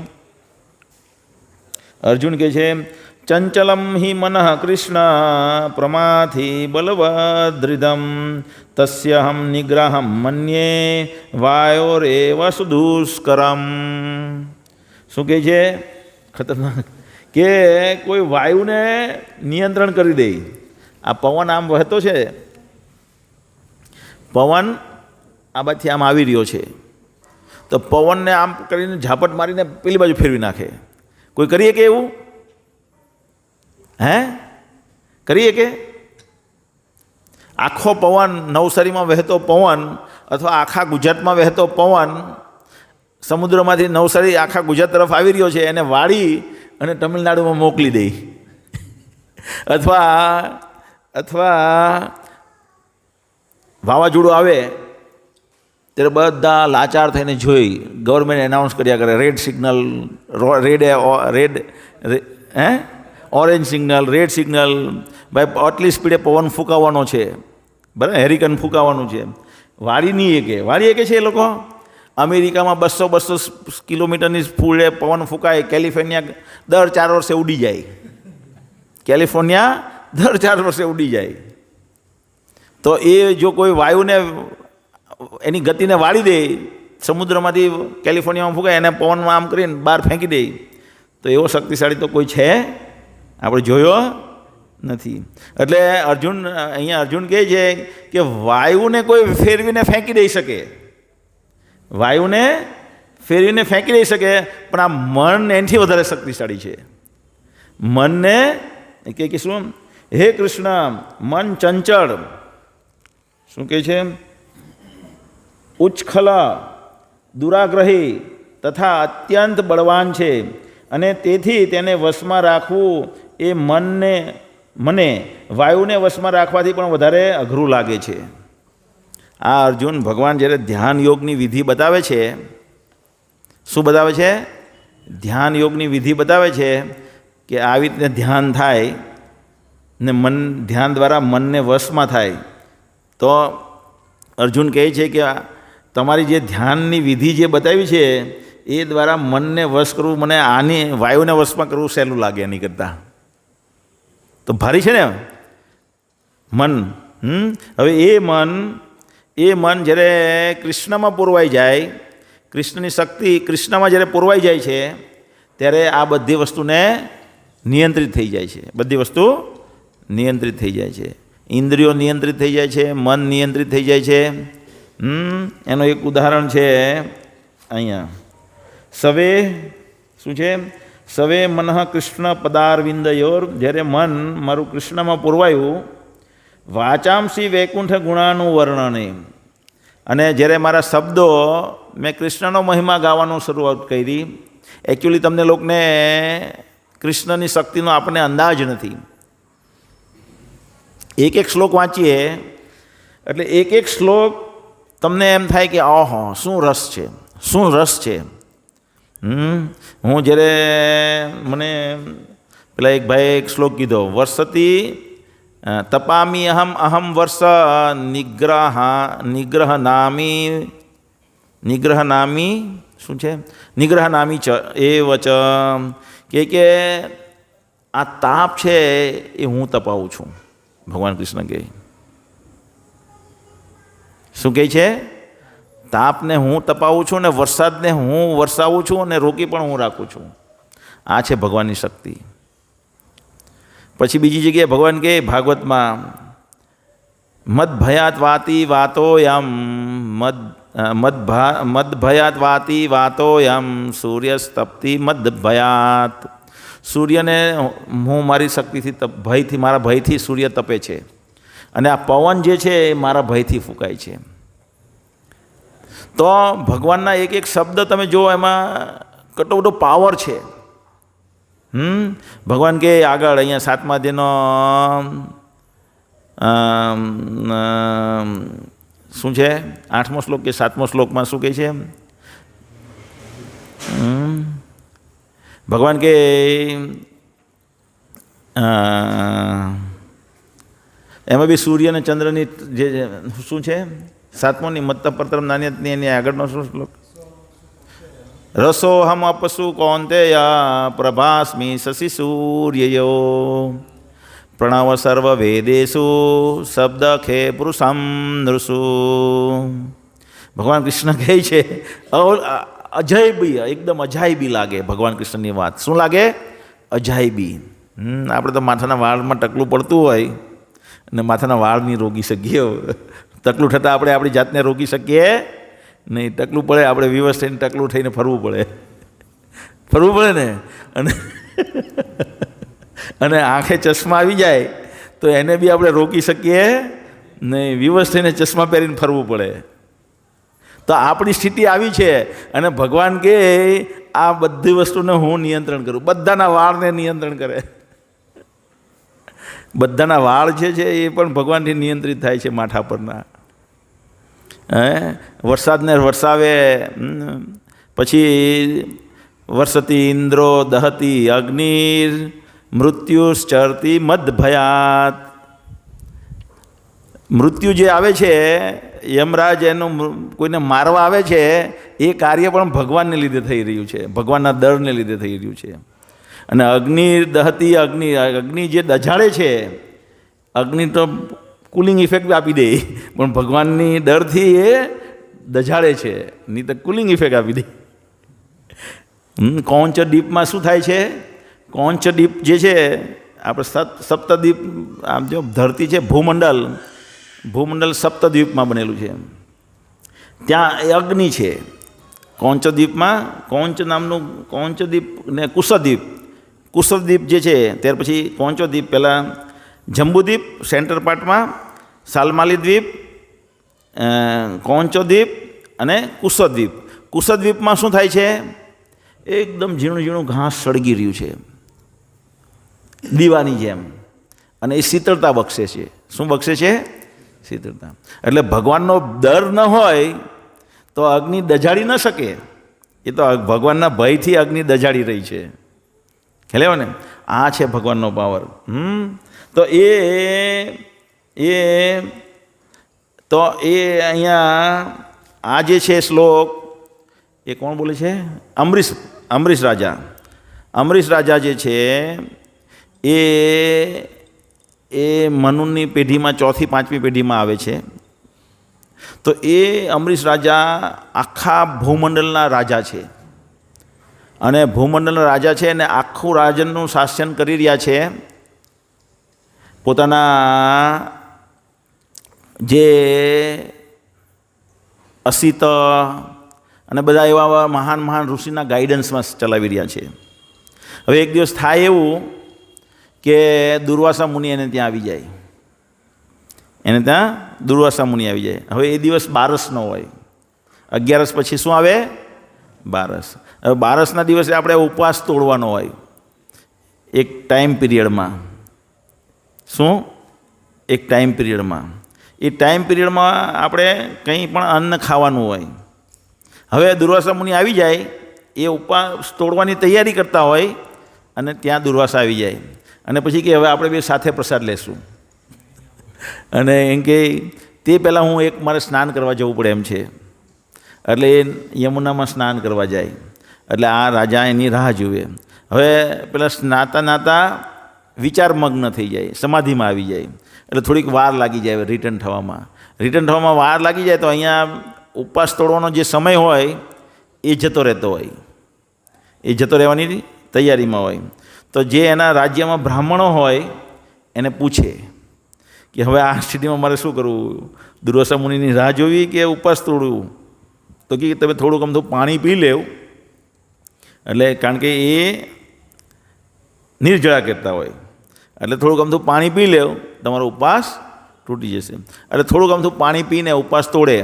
અર્જુન કહે છે, ચંચલમ હિ મનઃ કૃષ્ણ પ્રમાથી બલવદ્રિદમ તસ્યહમ નિગ્રહમ મન્યે વાયોરેવ સુદુષ્કરમ. શું કહે છે? ખતરનાક કે કોઈ વાયુને નિયંત્રણ કરી દે. આ પવન આમ વહેતો છે, પવન આ બાજુથી આમ આવી રહ્યો છે, તો પવનને આમ કરીને ઝાપટ મારીને પેલી બાજુ ફેરવી નાખે. કોઈ કરીએ કે એવું? કરીએ કે? આખો પવન, નવસારીમાં વહેતો પવન અથવા આખા ગુજરાતમાં વહેતો પવન સમુદ્રમાંથી નવસારી આખા ગુજરાત તરફ આવી રહ્યો છે, એને વાળી અને તમિલનાડુમાં મોકલી દે, અથવા વાવાઝોડું આવે ત્યારે બધા લાચાર થઈને જોઈ ગવર્મેન્ટ એનાઉન્સ કર્યા કરે red signal orange signal red signal ભાઈ આટલી સ્પીડે પવન ફૂંકાવાનો છે બરાબર હેરિકન ફૂંકાવાનું છે વાળી નહીં એકે વાળી એકે છે એ લોકો અમેરિકામાં 200 કિલોમીટરની સ્પીડે પવન ફૂંકાય કેલિફોર્નિયા દર 4 વર્ષે ઉડી જાય કેલિફોર્નિયા દર 4 વર્ષે ઉડી જાય તો એ જો કોઈ વાયુને એની ગતિને વાળી દે સમુદ્રમાંથી કેલિફોર્નિયામાં ફૂંકાય એને પવનમાં આમ કરીને બહાર ફેંકી દે તો એવો શક્તિશાળી તો કોઈ છે આપણે જોયો નથી એટલે અહીંયા અર્જુન કહે છે કે વાયુને કોઈ ફેરવીને ફેંકી દઈ શકે વાયુને ફેરવીને ફેંકી દઈ શકે પણ આ મન એનાથી વધારે શક્તિશાળી છે મનને કે શું હે કૃષ્ણ મન ચંચળ શું કહે છે ઉચ્છખલા દુરાગ્રહી તથા અત્યંત બળવાન છે અને તેથી તેને વશમાં રાખવું એ મને વાયુને વશમાં રાખવાથી પણ વધારે અઘરું લાગે છે આ અર્જુન ભગવાન જ્યારે ધ્યાન યોગની વિધિ બતાવે છે શું બતાવે છે ધ્યાન યોગની વિધિ બતાવે છે કે આવી રીતે ધ્યાન થાય ને ધ્યાન દ્વારા મનને વશમાં થાય તો અર્જુન કહે છે કે તમારી જે ધ્યાનની વિધિ જે બતાવી છે એ દ્વારા મનને વશ કરવું મને આની વાયુને વશમાં કરવું સહેલું લાગે એની કરતાં તો ભારી છે ને મન હવે એ મન જ્યારે કૃષ્ણમાં પુરવાઈ જાય કૃષ્ણની શક્તિ કૃષ્ણમાં જ્યારે પુરવાઈ જાય છે ત્યારે આ બધી વસ્તુને નિયંત્રિત થઈ જાય છે બધી વસ્તુ નિયંત્રિત થઈ જાય છે ઇન્દ્રિયો નિયંત્રિત થઈ જાય છે મન નિયંત્રિત થઈ જાય છે એનું એક ઉદાહરણ છે અહીંયા સવે શું છે સવે મનઃ કૃષ્ણ પદારવિંદયોર જ્યારે મન મારું કૃષ્ણમાં પુરવાયું વાચાંસી વૈકુંઠ ગુણાનું વર્ણને અને જ્યારે મારા શબ્દો મેં કૃષ્ણનો મહિમા ગાવાનું શરૂઆત કરી એકચ્યુઅલી તમને લોકોને કૃષ્ણની શક્તિનો આપણને અંદાજ નથી એક શ્લોક વાંચીએ એટલે એક શ્લોક તમને એમ થાય કે ઓહો શું રસ છે શું રસ છે હું જ્યારે મને પેલા એક ભાઈએ એક શ્લોક કીધો વર્ષતી તપામી અહમ વર્ષ નિગ્રહ નામી શું છે નિગ્રહ નામી ચ એ વચ કે આ તાપ છે એ હું તપાવું છું ભગવાન કૃષ્ણ કહે શું કહે છે તાપને હું તપાવું છું ને વરસાદને હું વરસાવું છું અને રોકી પણ હું રાખું છું આ છે ભગવાનની શક્તિ પછી બીજી જગ્યાએ ભગવાન કહે ભાગવતમાં મદ ભયાત વાતી વાતોયમ મદ ભયાત વાતી વાતોયમ સૂર્યસ્તપ્તિ મદ ભયાત સૂર્યને હું મારી શક્તિથી ભયથી મારા ભયથી સૂર્ય તપે છે અને આ પવન જે છે એ મારા ભયથી ફૂંકાય છે તો ભગવાનના એક શબ્દ તમે જુઓ એમાં કેટલો બધો પાવર છે ભગવાન કે આગળ અહીંયા 7મા અધ્યાયનો શું છે 8મો શ્લોક કે 7મો શ્લોકમાં શું કહે છે ભગવાન કે એમાં બી સૂર્ય અને ચંદ્રની જે શું છે 7મોની મત્ત પરતરમ નાન્યતની એની આગળનો શ્લોક રસોહમ અપસુ કૌંતેય પ્રભાસ્મિ શશિ સૂર્યયો પ્રણવ સર્વ વેદેશુ શબ્દ ખે પુરુષમ નૃષુ ભગવાન કૃષ્ણ કહે છે અજાયબી એકદમ અજાયબી લાગે ભગવાન કૃષ્ણની વાત શું લાગે અજાયબી આપણે તો માથાના વાળમાં ટકલું પડતું હોય અને માથાના વાળ નહીં રોકી શકીએ ટકલું થતાં આપણે આપણી જાતને રોકી શકીએ નહીં ટકલું પડે આપણે વિવશ થઈને ટકલું થઈને ફરવું પડે ને અને આંખે ચશ્મા આવી જાય તો એને બી આપણે રોકી શકીએ નહીં વિવશ થઈને ચશ્મા પહેરીને ફરવું પડે તો આપણી સ્થિતિ આવી છે અને ભગવાન કે આ બધી વસ્તુને હું નિયંત્રણ કરું બધાના વાળને નિયંત્રણ કરે બધાના વાળ જે છે એ પણ ભગવાનથી નિયંત્રિત થાય છે માથા પરના વરસાદને વરસાવે, પછી વર્ષતી ઇન્દ્રો દહતી અગ્નિર મૃત્યુશ્ચરતી મદભયાત. મૃત્યુ જે આવે છે, યમરાજ એનું કોઈને મારવા આવે છે, એ કાર્ય પણ ભગવાનને લીધે થઈ રહ્યું છે, ભગવાનના દળને લીધે થઈ રહ્યું છે. અને અગ્નિ દહતી અગ્નિ જે દજાડે છે, અગ્નિ તો કુલિંગ ઇફેક્ટ આપી દે, પણ ભગવાનની દળથી એ દજાડે છે, નહીં તો કુલિંગ ઇફેક્ટ આપી દે. કૌંચ દીપમાં શું થાય છે? કૌંચ દીપ જે છે, આપણે સપ્તદ્વીપ, આમ જો ધરતી છે, ભૂમંડળ સપ્તદ્વીપમાં બનેલું છે, ત્યાં એ અગ્નિ છે. કૌંચદ્વીપમાં કૌંચ નામનું કૌંચદ્વીપ ને કુશદ્વીપ જે છે, ત્યાર પછી કૌંચદ્વીપ, પહેલાં જંબુદ્વીપ સેન્ટર પાર્ટમાં, સાલમાલી દ્વીપ, કૌંચદ્વીપ અને કુશદ્વીપ. કુશદ્વીપમાં શું થાય છે? એકદમ ઝીણું ઝીણું ઘાસ સળગી રહ્યું છે દીવાની જેમ, અને એ શીતળતા બક્ષે છે. શું બક્ષે છે? શીતળતા. એટલે ભગવાનનો દર ન હોય તો અગ્નિ દજાડી ન શકે. એ તો ભગવાનના ભયથી અગ્નિ દજાડી રહી છે. ખ્યાલ ને? આ છે ભગવાનનો પાવર. તો એ અહીંયા આ જે છે શ્લોક, એ કોણ બોલે છે? અમરીશ રાજા જે છે એ મનુની પેઢીમાં, ચોથી પાંચમી પેઢીમાં આવે છે. તો એ અમરીશ રાજા આખા ભૂમંડળના રાજા છે, અને ભૂમંડળના રાજા છે, અને આખું રાજનનું શાસન કરી રહ્યા છે. પોતાના જે અસિત અને બધા એવા મહાન ઋષિના ગાઈડન્સમાં ચલાવી રહ્યા છે. હવે એક દિવસ થાય એવું કે દુર્વાસા મુનિ એને ત્યાં આવી જાય. હવે એ દિવસ બારસનો હોય. 11 પછી શું આવે? બારસ. હવે બારસના દિવસે આપણે ઉપવાસ તોડવાનો હોય એક ટાઈમ પિરિયડમાં. શું? એક ટાઈમ પિરિયડમાં. એ ટાઈમ પિરિયડમાં આપણે કંઈ પણ અન્ન ખાવાનું હોય. હવે દુર્વાસા મુનિ આવી જાય, એ ઉપવાસ તોડવાની તૈયારી કરતા હોય, અને ત્યાં દુર્વાસા આવી જાય, અને પછી કે હવે આપણે બે સાથે પ્રસાદ લેશું. અને એમ કે તે પહેલાં મારે સ્નાન કરવા જવું પડે એમ છે. એટલે એ યમુનામાં સ્નાન કરવા જાય. એટલે આ રાજા એની રાહ જુએ. હવે પેલા નાતા વિચારમગ્ન થઈ જાય, સમાધિમાં આવી જાય. એટલે થોડીક વાર લાગી જાય રિટર્ન થવામાં વાર લાગી જાય. તો અહીંયા ઉપવાસ તોડવાનો જે સમય હોય એ જતો રહેતો હોય, એ જતો રહેવાની તૈયારીમાં હોય. તો જે એના રાજ્યમાં બ્રાહ્મણો હોય એને પૂછે કે હવે આ સ્થિતિમાં મારે શું કરવું? દુર્વાસા મુનિની રાહ જોવી કે ઉપવાસ તોડવું? તો કે તમે થોડુંક અમથું પાણી પી લેવ. એટલે કારણ કે એ નિર્જળા કરતા હોય, એટલે થોડુંક અમથું પાણી પી લેવ, તમારો ઉપવાસ તૂટી જશે. એટલે થોડુંક અમથું પાણી પીને ઉપવાસ તોડે.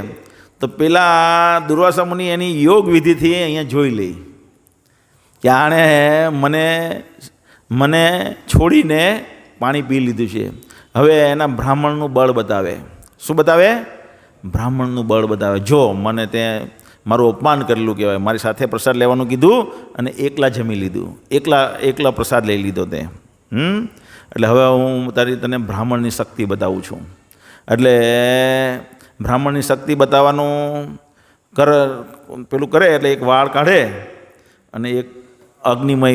તો પેલા દુર્વાસા મુનિ એની યોગ વિધિથી અહીંયા જોઈ લે કે આણે મને છોડીને પાણી પી લીધું છે. હવે એના બ્રાહ્મણનું બળ બતાવે. શું બતાવે? બ્રાહ્મણનું બળ બતાવે. જો મને તે મારું અપમાન કરેલું કહેવાય, મારી સાથે પ્રસાદ લેવાનું કીધું અને એકલા જમી લીધું, એકલા પ્રસાદ લઈ લીધો તે. એટલે હવે હું તને બ્રાહ્મણની શક્તિ બતાવું છું. એટલે બ્રાહ્મણની શક્તિ બતાવવાનું પેલું કરે. એટલે એક વાળ કાઢે અને એક અગ્નિમય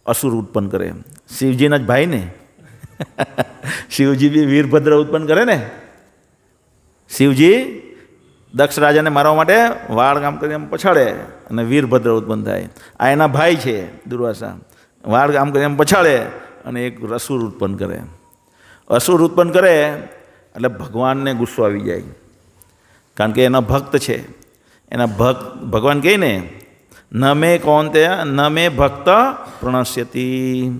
અસુર ઉત્પન્ન કરે. શિવજીના જ ભાઈ ને, શિવજી બી વીરભદ્ર ઉત્પન્ન કરે ને. શિવજી દક્ષ રાજાને મારવા માટે વાળ કામ કરીને એમ પછાડે અને વીરભદ્ર ઉત્પન્ન થાય. આ એના ભાઈ છે દુર્વાસા. વાળ કામ કરીને એમ પછાડે અને એક અસુર ઉત્પન્ન કરે. અસુર ઉત્પન્ન કરે એટલે ભગવાનને ગુસ્સો આવી જાય, કારણ કે એના ભક્ત છે. એના ભગવાન કહે ને, ન મે ભક્ત પ્રણશ્યતી.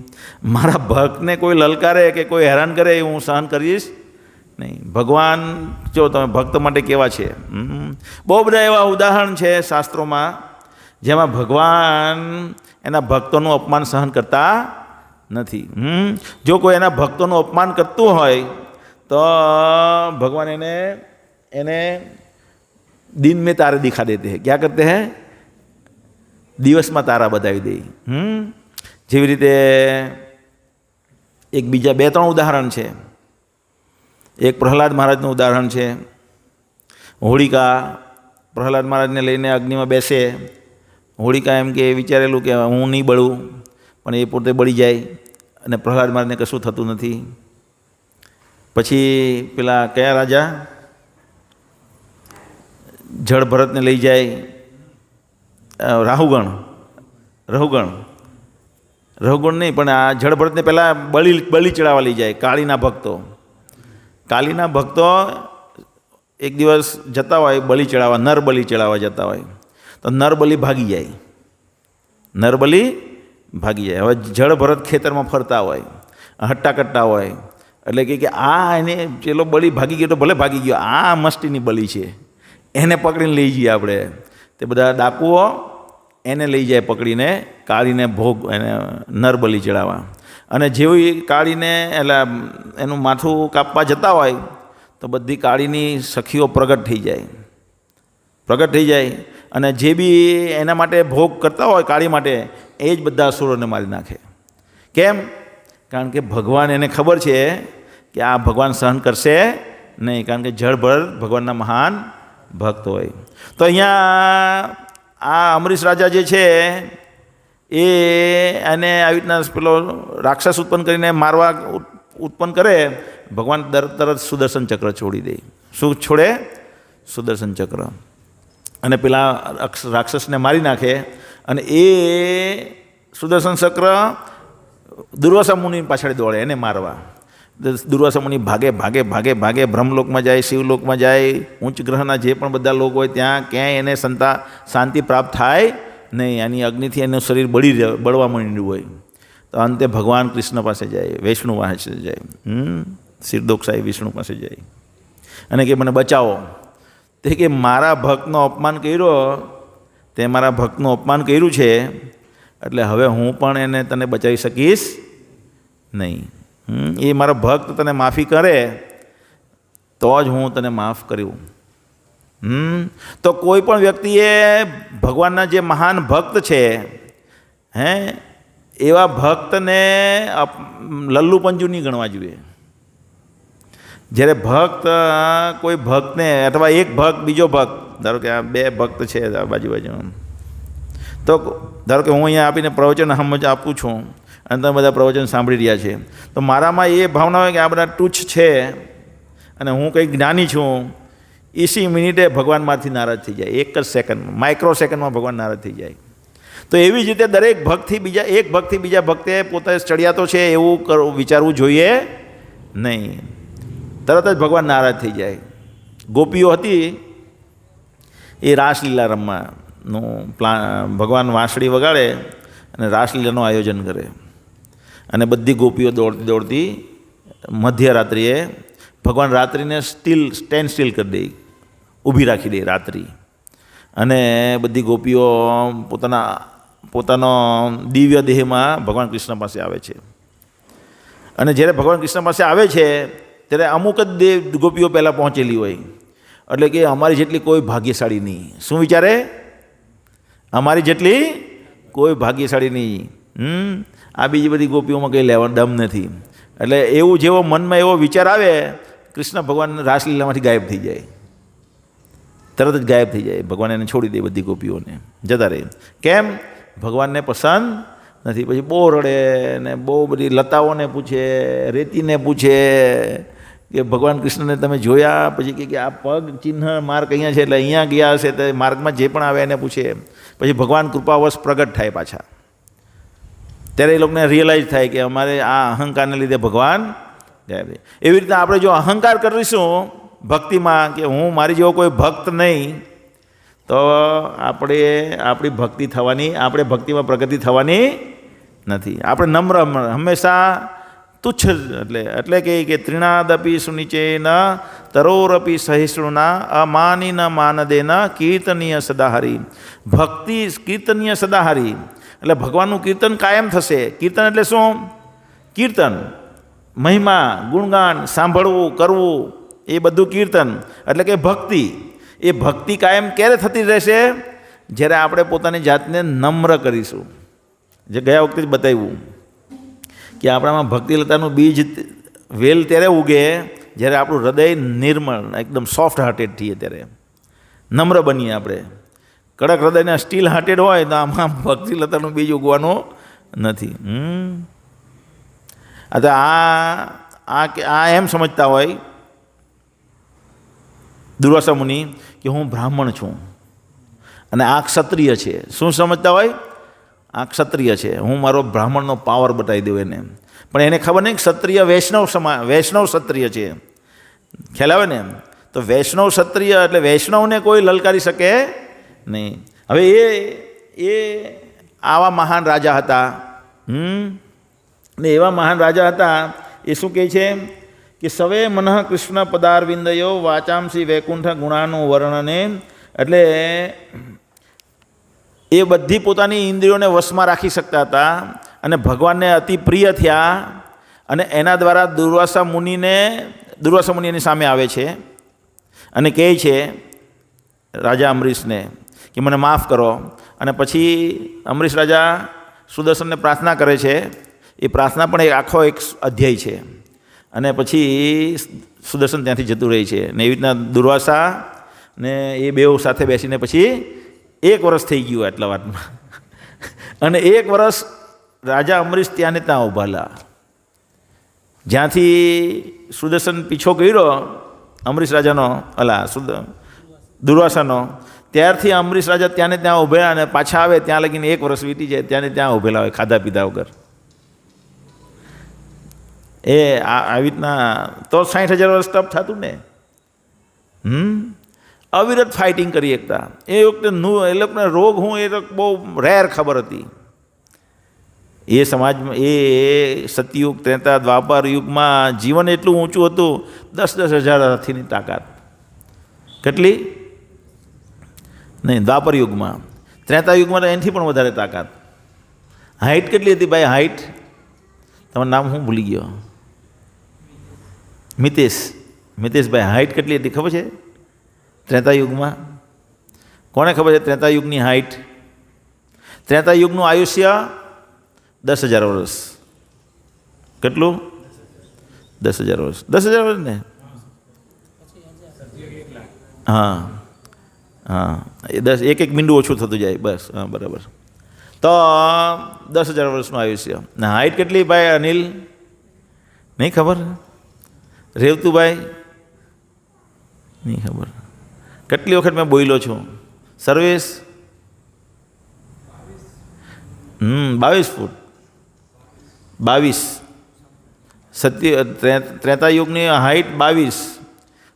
મારા ભક્તને કોઈ લલકારે કે કોઈ હેરાન કરે એ હું સહન કરીશ નહીં. ભગવાન જો તમે ભક્ત માટે કેવા છે. બહુ બધા એવા ઉદાહરણ છે શાસ્ત્રોમાં જેમાં ભગવાન એના ભક્તોનું અપમાન સહન કરતા નથી. જો કોઈ એના ભક્તોનું અપમાન કરતું હોય તો ભગવાન એને दिन में तारे दिखा देते हैं. क्या करते हैं? દિવસમાં તારા બતાવી દે. જેવી રીતે એક બીજા 2-3 ઉદાહરણ છે. એક પ્રહલાદ મહારાજનું ઉદાહરણ છે. હોળિકા પ્રહલાદ મહારાજને લઈને અગ્નિમાં બેસે. હોળિકા એમ કે વિચારેલું કે હું નહીં બળું, પણ એ પોતે બળી જાય અને પ્રહલાદ મહારાજને કશું થતું નથી. પછી પેલા કયા રાજા જળ ભરતને લઈ જાય, રાહુગણ નહીં પણ આ જળ ભરતને પહેલાં બલિ ચડાવવા લઈ જાય. કાળીના ભક્તો એક દિવસ જતા હોય બલિ ચડાવવા, નર બલિ ચડાવવા જતા હોય, તો નર બલિ ભાગી જાય. હવે જળ ભરત ખેતરમાં ફરતા હોય, હટ્ટા કટ્ટા હોય, એટલે કે આ એને પેલો બલિ ભાગી ગયો તો ભલે ભાગી ગયો, આ મસ્તીની બલિ છે, એને પકડીને લઈ જઈએ આપણે. તે બધા ડાકુઓ એને લઈ જાય પકડીને, કાળીને ભોગ એને નર બલિ ચડાવવા. અને જેવી કાળીને એટલે એનું માથું કાપવા જતા હોય તો બધી કાળીની સખીઓ પ્રગટ થઈ જાય અને જે બી એના માટે ભોગ કરતા હોય કાળી માટે, એ જ બધા અસુરોને મારી નાખે. કેમ? કારણ કે ભગવાન એને ખબર છે કે આ ભગવાન સહન કરશે નહીં, કારણ કે જળભર ભગવાનના મહાન ભક્ત હોય. તો અહીંયા આ અમરીશ રાજા જે છે એને આવી રીતના પેલો રાક્ષસ ઉત્પન્ન કરીને મારવા ઉત્પન્ન કરે, ભગવાન તરત સુદર્શન ચક્ર છોડી દે. શું છોડે? સુદર્શન ચક્ર. અને પેલા રાક્ષસને મારી નાખે. અને એ સુદર્શન ચક્ર દુર્વાસા મુનિ પાછળ દોડે એને મારવા. દુર્વાસા મુનિ ભાગે બ્રહ્મલોકમાં જાય, શિવલોકમાં જાય, ઉચ્ચ ગ્રહના જે પણ બધા લોકો હોય ત્યાં ક્યાંય એને શાંતિ પ્રાપ્ત થાય નહીં. આની અગ્નિથી એનું શરીર બળવા માંડ્યું હોય. તો અંતે ભગવાન કૃષ્ણ પાસે જાય, વિષ્ણુ પાસે જાય, શિરદોક સાહેબ વિષ્ણુ પાસે જાય અને કે મને બચાવો. તે કે મારા ભક્તનું અપમાન કર્યું છે, એટલે હવે હું પણ એને તને બચાવી શકીશ નહીં. એ મારા ભક્ત તને માફી કરે તો જ હું તને માફ કર્યું. તો કોઈ પણ વ્યક્તિએ ભગવાનના જે મહાન ભક્ત છે એવા ભક્તને લલ્લુ પંજુ નહીં ગણવા જોઈએ. જ્યારે કોઈ ભક્તને અથવા એક ભક્ત બીજો ભક્ત, ધારો કે આ 2 ભક્ત છે બાજુ, તો ધારો કે હું અહીંયા આપીને પ્રવચન આપું છું અને તમે બધા પ્રવચન સાંભળી રહ્યા છે, તો મારામાં એ ભાવના હોય કે આ બધા તુચ્છ છે અને હું કંઈક જ્ઞાની છું. ઇસી મિનિટે ભગવાનમાંથી નારાજ થઈ જાય, એક જ સેકન્ડમાં, માઇક્રો સેકન્ડમાં ભગવાન નારાજ થઈ જાય. તો એવી જ રીતે દરેક ભક્તથી બીજા ભક્તે પોતે ચડિયાતો છે એવું વિચારવું જોઈએ નહીં. તરત જ ભગવાન નારાજ થઈ જાય. ગોપીઓ હતી એ રાસલીલા રમવાનું ભગવાન વાંસળી વગાડે અને રાસલીલાનું આયોજન કરે અને બધી ગોપીઓ દોડતી મધ્યરાત્રિએ ભગવાન રાત્રિને સ્ટેન્ડ સ્ટીલ કરી દે, ઊભી રાખી દે રાત્રિ. અને બધી ગોપીઓ પોતાનો દિવ્ય દેહમાં ભગવાન કૃષ્ણ પાસે આવે છે. અને જ્યારે ભગવાન કૃષ્ણ પાસે આવે છે ત્યારે અમુક જ ગોપીઓ પહેલાં પહોંચેલી હોય, એટલે કે અમારી જેટલી કોઈ ભાગ્યશાળી નહીં. શું વિચારે? અમારી જેટલી કોઈ ભાગ્યશાળી નહીં. આ બીજી બધી ગોપીઓમાં કંઈ લેવા દમ નથી. એટલે એવું જેવો મનમાં એવો વિચાર આવે, કૃષ્ણ ભગવાન રાસલીલામાંથી ગાયબ થઈ જાય, તરત જ ગાયબ થઈ જાય. ભગવાન એને છોડી દે, બધી ગોપીઓને જતા રહે. કેમ? ભગવાનને પસંદ નથી. પછી બહુ રડે ને બહુ બધી લતાઓને પૂછે, રેતીને પૂછે કે ભગવાન કૃષ્ણને તમે જોયા? પછી કે આ પગ ચિહ્ન માર્ગ અહીંયા છે, એટલે અહીંયા ગયા હશે. તો માર્ગમાં જે પણ આવે એને પૂછે. પછી ભગવાન કૃપાવશ પ્રગટ થાય પાછા. ત્યારે એ લોકોને રિયલાઇઝ થાય કે અમારે આ અહંકારને લીધે ભગવાન ગાયબ. એવી રીતે આપણે જો અહંકાર કરીશું ભક્તિમાં કે હું મારી જેવો કોઈ ભક્ત નહીં, તો આપણી ભક્તિમાં પ્રગતિ થવાની નથી. આપણે નમ્ર હંમેશા તુચ્છ એટલે કે ત્રિણાદપી સુનિચેન તરોરપી સહિષ્ણુના અમાની ન માનદેન કીર્તનીય સદાહરી. ભક્તિ કીર્તનીય સદાહરી એટલે ભગવાનનું કીર્તન કાયમ થશે. કીર્તન એટલે શું? કીર્તન મહિમા ગુણગાન સાંભળવું કરવું, એ બધું કીર્તન એટલે કે ભક્તિ. એ ભક્તિ કાયમ ક્યારે થતી રહેશે? જ્યારે આપણે પોતાની જાતને નમ્ર કરીશું. જે ગયા વખતે જ બતાવ્યું કે આપણામાં ભક્તિલતાનું બીજ વેલ ત્યારે ઉગે જ્યારે આપણું હૃદય નિર્મળ એકદમ સોફ્ટ હાર્ટેડ થઈએ, ત્યારે નમ્ર બનીએ આપણે. કડક હૃદયના સ્ટીલ હાર્ટેડ હોય તો આમાં ભક્તિલતાનું બીજ ઉગવાનું નથી. તો આ એમ સમજતા હોય દુર્વાસા મુનિ કે હું બ્રાહ્મણ છું અને આ ક્ષત્રિય છે. શું સમજતા હોય? આ ક્ષત્રિય છે, હું મારો બ્રાહ્મણનો પાવર બતાવી દઉં એને. પણ એને ખબર નહીં ક્ષત્રિય વૈષ્ણવ ક્ષત્રિય છે. ખ્યાલ આવે ને? તો વૈષ્ણવ ક્ષત્રિય એટલે વૈષ્ણવને કોઈ લલકારી શકે નહીં. હવે એ આવા મહાન રાજા હતા. ને એવા મહાન રાજા હતા. એ શું કહે છે કે સવે મનઃ કૃષ્ણ પદારવિંદયો વાચામસી વૈકુંઠ ગુણાનું વર્ણને. એટલે એ બધી પોતાની ઇન્દ્રિયોને વશમાં રાખી શકતા હતા અને ભગવાનને અતિ પ્રિય થયા. અને એના દ્વારા દુર્વાસા મુનિ એની સામે આવે છે અને કહે છે રાજા અમરીશને કે મને માફ કરો. અને પછી અમરીશ રાજા સુદર્શનને પ્રાર્થના કરે છે. એ પ્રાર્થના પણ આખો એક અધ્યાય છે. અને પછી સુદર્શન ત્યાંથી જતું રહે છે. ને એવી રીતના દુર્વાસા ને એ બેઉ સાથે બેસીને પછી 1 વર્ષ થઈ ગયું આટલા વાતમાં. અને 1 વર્ષ રાજા અમરીશ ત્યાં ને ત્યાં ઊભાલા. જ્યાંથી સુદર્શન પીછો કર્યો અમરીશ રાજાનો દુર્વાસાનો, ત્યારથી અમરીશ રાજા ત્યાં ને ત્યાં ઊભેલા અને પાછા આવે ત્યાં લગીને 1 વર્ષ વીતી જાય ત્યાં ને ત્યાં ઊભેલા હોય ખાધા પીધા વગર. એ આવી રીતના તો 60,000 વર્ષ તપ થતું ને. અવિરત ફાઇટિંગ કરી એકતા. એ વખતે એ લોકોને રોગ હું એ બહુ રેર ખબર હતી. એ સમાજમાં એ સતયુગ, ત્રેતા, દ્વાપર યુગમાં જીવન એટલું ઊંચું હતું. 10,000 હાથીની તાકાત. કેટલી? નહીં, દ્વાપર યુગમાં. ત્રેતા યુગમાં તો એનાથી પણ વધારે તાકાત. હાઇટ કેટલી હતી ભાઈ? હાઇટ તમારું નામ હું ભૂલી ગયો. મિતેશભાઈ, હાઇટ કેટલી હતી ખબર છે ત્રેતા યુગમાં? કોને ખબર છે ત્રેતા યુગની હાઇટ? ત્રેતા યુગનું આયુષ્ય 10,000 વર્ષ. કેટલું? 10,000 વર્ષ. 10,000 વર્ષ ને? હા હા, એ 1 મીંડું ઓછું થતું જાય બસ. હા, બરાબર. તો 10,000 વર્ષનું આયુષ્ય. ને હાઇટ કેટલી ભાઈ અનિલ? નહીં ખબર? રેવતુભાઈ નહીં ખબર? કેટલી વખત મેં બોલ્યો છું? સર્વેશ 22 ફૂટ. 22. ત્રેતા યુગની હાઇટ 22,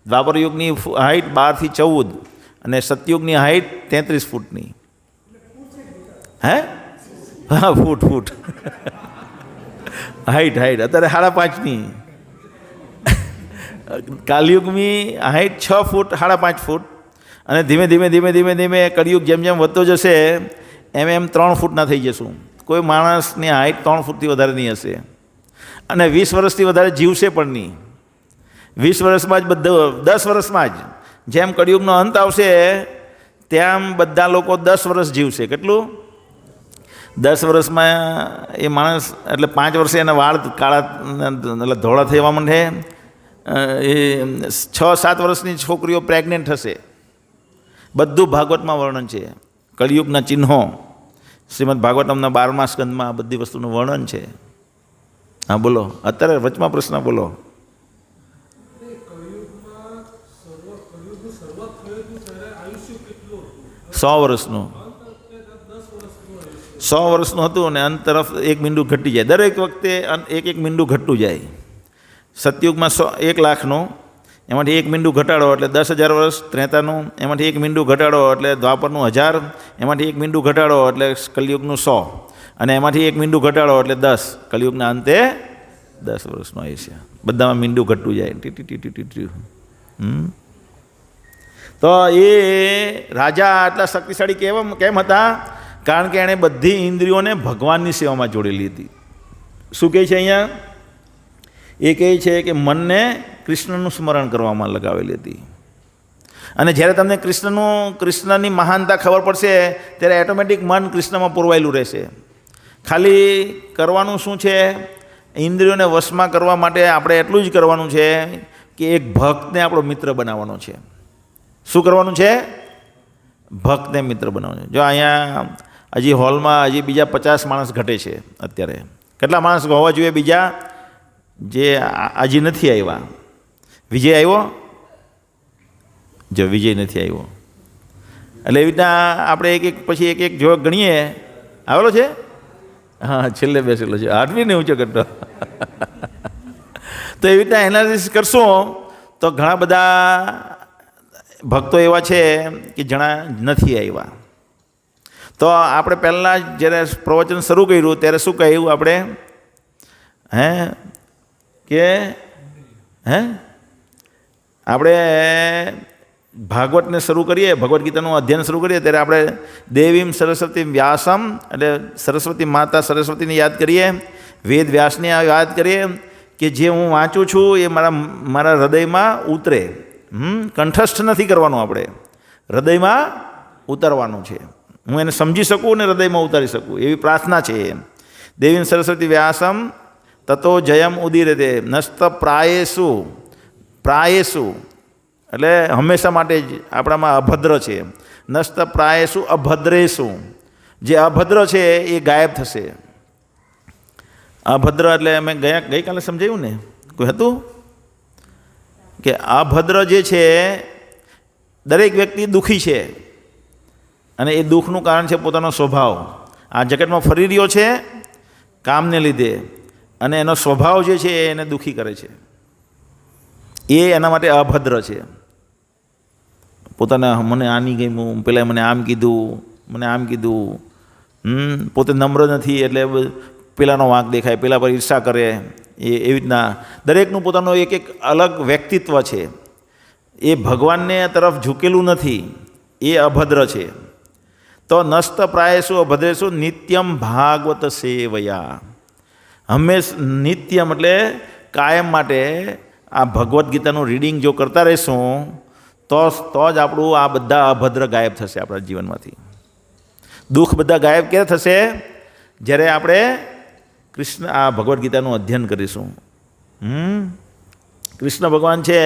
દ્વાપર યુગની હાઇટ 12 થી 14 અને સતયુગની હાઇટ 33 ફૂટની. હે? હા, ફૂટ હાઇટ અત્યારે 5.5ની. કાલયુગની હાઇટ 6 ફૂટ 5.5 ફૂટ. અને ધીમે ધીમે કળિયુગ જેમ જેમ વધતો જશે એમ 3 ફૂટના થઈ જશું. કોઈ માણસની હાઇટ 3 ફૂટથી વધારે નહીં હશે. અને 20 વર્ષથી વધારે જીવશે પણ નહીં. 20 વર્ષમાં જ 10 વર્ષમાં જ જેમ કળિયુગનો અંત આવશે તેમ બધા લોકો 10 વર્ષ જીવશે. કેટલું? 10 વર્ષમાં એ માણસ એટલે 5 વર્ષે એના વાળ કાળા એટલે ધોળા થવા માંડે. એ 6-7 વર્ષની છોકરીઓ પ્રેગ્નેન્ટ થશે. બધું ભાગવતમાં વર્ણન છે. કળિયુગના ચિહ્નો શ્રીમદ ભાગવતમના 12મા સ્કંદમાં આ બધી વસ્તુનું વર્ણન છે. હા બોલો, અત્યારે વચમાં પ્રશ્ન બોલો. 100 વર્ષનું. 100 વર્ષનું હતું અને અંત તરફ 1 મીંડું ઘટી જાય. દરેક વખતે 1 મીંડું ઘટતું જાય. સતયુગમાં 1 લાખનું, એમાંથી 1 મીંડું ઘટાડો એટલે 10,000 વર્ષ. ત્રેતાનું એમાંથી 1 મીંડું ઘટાડો એટલે દ્વાપરનું 1000. એમાંથી 1 મીંડું ઘટાડો એટલે કલયુગનું 100. અને એમાંથી 1 મીંડું ઘટાડો એટલે 10. કલયુગના અંતે 10 વર્ષનું આયુષ્ય. બધામાં મીંડું ઘટતું જાય. તો એ રાજા આટલા શક્તિશાળી કેમ હતા? કારણ કે એણે બધી ઇન્દ્રિયોને ભગવાનની સેવામાં જોડેલી હતી. શું કહે છે અહીંયા? એ કહે છે કે મનને કૃષ્ણનું સ્મરણ કરવામાં લગાવેલી હતી. અને જ્યારે તમને કૃષ્ણની મહાનતા ખબર પડશે ત્યારે ઓટોમેટિક મન કૃષ્ણમાં પુરવાયેલું રહેશે. ખાલી કરવાનું શું છે, ઇન્દ્રિયોને વશમાં કરવા માટે આપણે એટલું જ કરવાનું છે કે એક ભક્તને આપણો મિત્ર બનાવવાનો છે. શું કરવાનું છે? ભક્તને મિત્ર બનાવવાનો છે. જો અહીંયા હજી હોલમાં હજી બીજા 50 માણસ ઘટે છે અત્યારે. કેટલા માણસ હોવા જોઈએ બીજા જે હજી નથી આવ્યા? વિજય આવ્યો? જો વિજય નથી આવ્યો. એટલે એવી રીતના આપણે એક પછી એક જો ગણીએ. આવેલો છે? હા, છેલ્લે બેસેલો છે. હાથ બી નહીં ઊંચો કરતો. તો એવી રીતના એનાલિસિસ કરશો તો ઘણા બધા ભક્તો એવા છે કે જણા નથી આવ્યા. તો આપણે પહેલાં જ્યારે પ્રવચન શરૂ કર્યું ત્યારે શું કહ્યું આપણે? આપણે ભાગવતને શરૂ કરીએ, ભગવદ્ ગીતાનું અધ્યયન શરૂ કરીએ ત્યારે આપણે દેવીમ સરસ્વતી વ્યાસમ એટલે સરસ્વતી માતા સરસ્વતીને યાદ કરીએ, વેદ વ્યાસને યાદ કરીએ કે જે હું વાંચું છું એ મારા હૃદયમાં ઉતરે. કંઠસ્થ નથી કરવાનું, આપણે હૃદયમાં ઉતારવાનું છે. હું એને સમજી શકું ને હૃદયમાં ઉતારી શકું એવી પ્રાર્થના છે. દેવીમ સરસ્વતી વ્યાસમ તતો જયમ ઉદીરતે નસ્ત પ્રાયેસુ એટલે હંમેશા માટે જ આપણામાં અભદ્ર છે. નસ્ત પ્રાયેસુ અભદ્રેસુ, જે અભદ્ર છે એ ગાયબ થશે. અભદ્ર એટલે મેં ગઈકાલે સમજાયું ને, કોઈ હતું કે અભદ્ર જે છે દરેક વ્યક્તિ દુઃખી છે અને એ દુઃખનું કારણ છે પોતાનો સ્વભાવ. આ જગતમાં ફરી રહ્યો છે કામને લીધે અને એનો સ્વભાવ જે છે એને દુઃખી કરે છે. એ એના માટે અભદ્ર છે. પોતાના મને આની ગમ્યું, પેલા મને આમ કીધું, પોતે નમ્ર નથી એટલે પેલાનો વાંક દેખાય, પેલા પર ઈર્ષા કરે. એવી રીતના દરેકનું પોતાનું એક અલગ વ્યક્તિત્વ છે. એ ભગવાનને તરફ ઝૂકેલું નથી, એ અભદ્ર છે. તો નસ્ત પ્રાયેસુ અભદ્રેસુ નિત્યમ ભાગવત સેવયા, નિત્યમ એટલે કાયમ માટે આ ભગવદ્ ગીતાનું રીડિંગ જો કરતા રહીશું તો જ આપણું આ બધા અભદ્ર ગાયબ થશે આપણા જીવનમાંથી. દુઃખ બધા ગાયબ ક્યારે થશે? જ્યારે આપણે આ ભગવદ્ ગીતાનું અધ્યયન કરીશું. કૃષ્ણ ભગવાન છે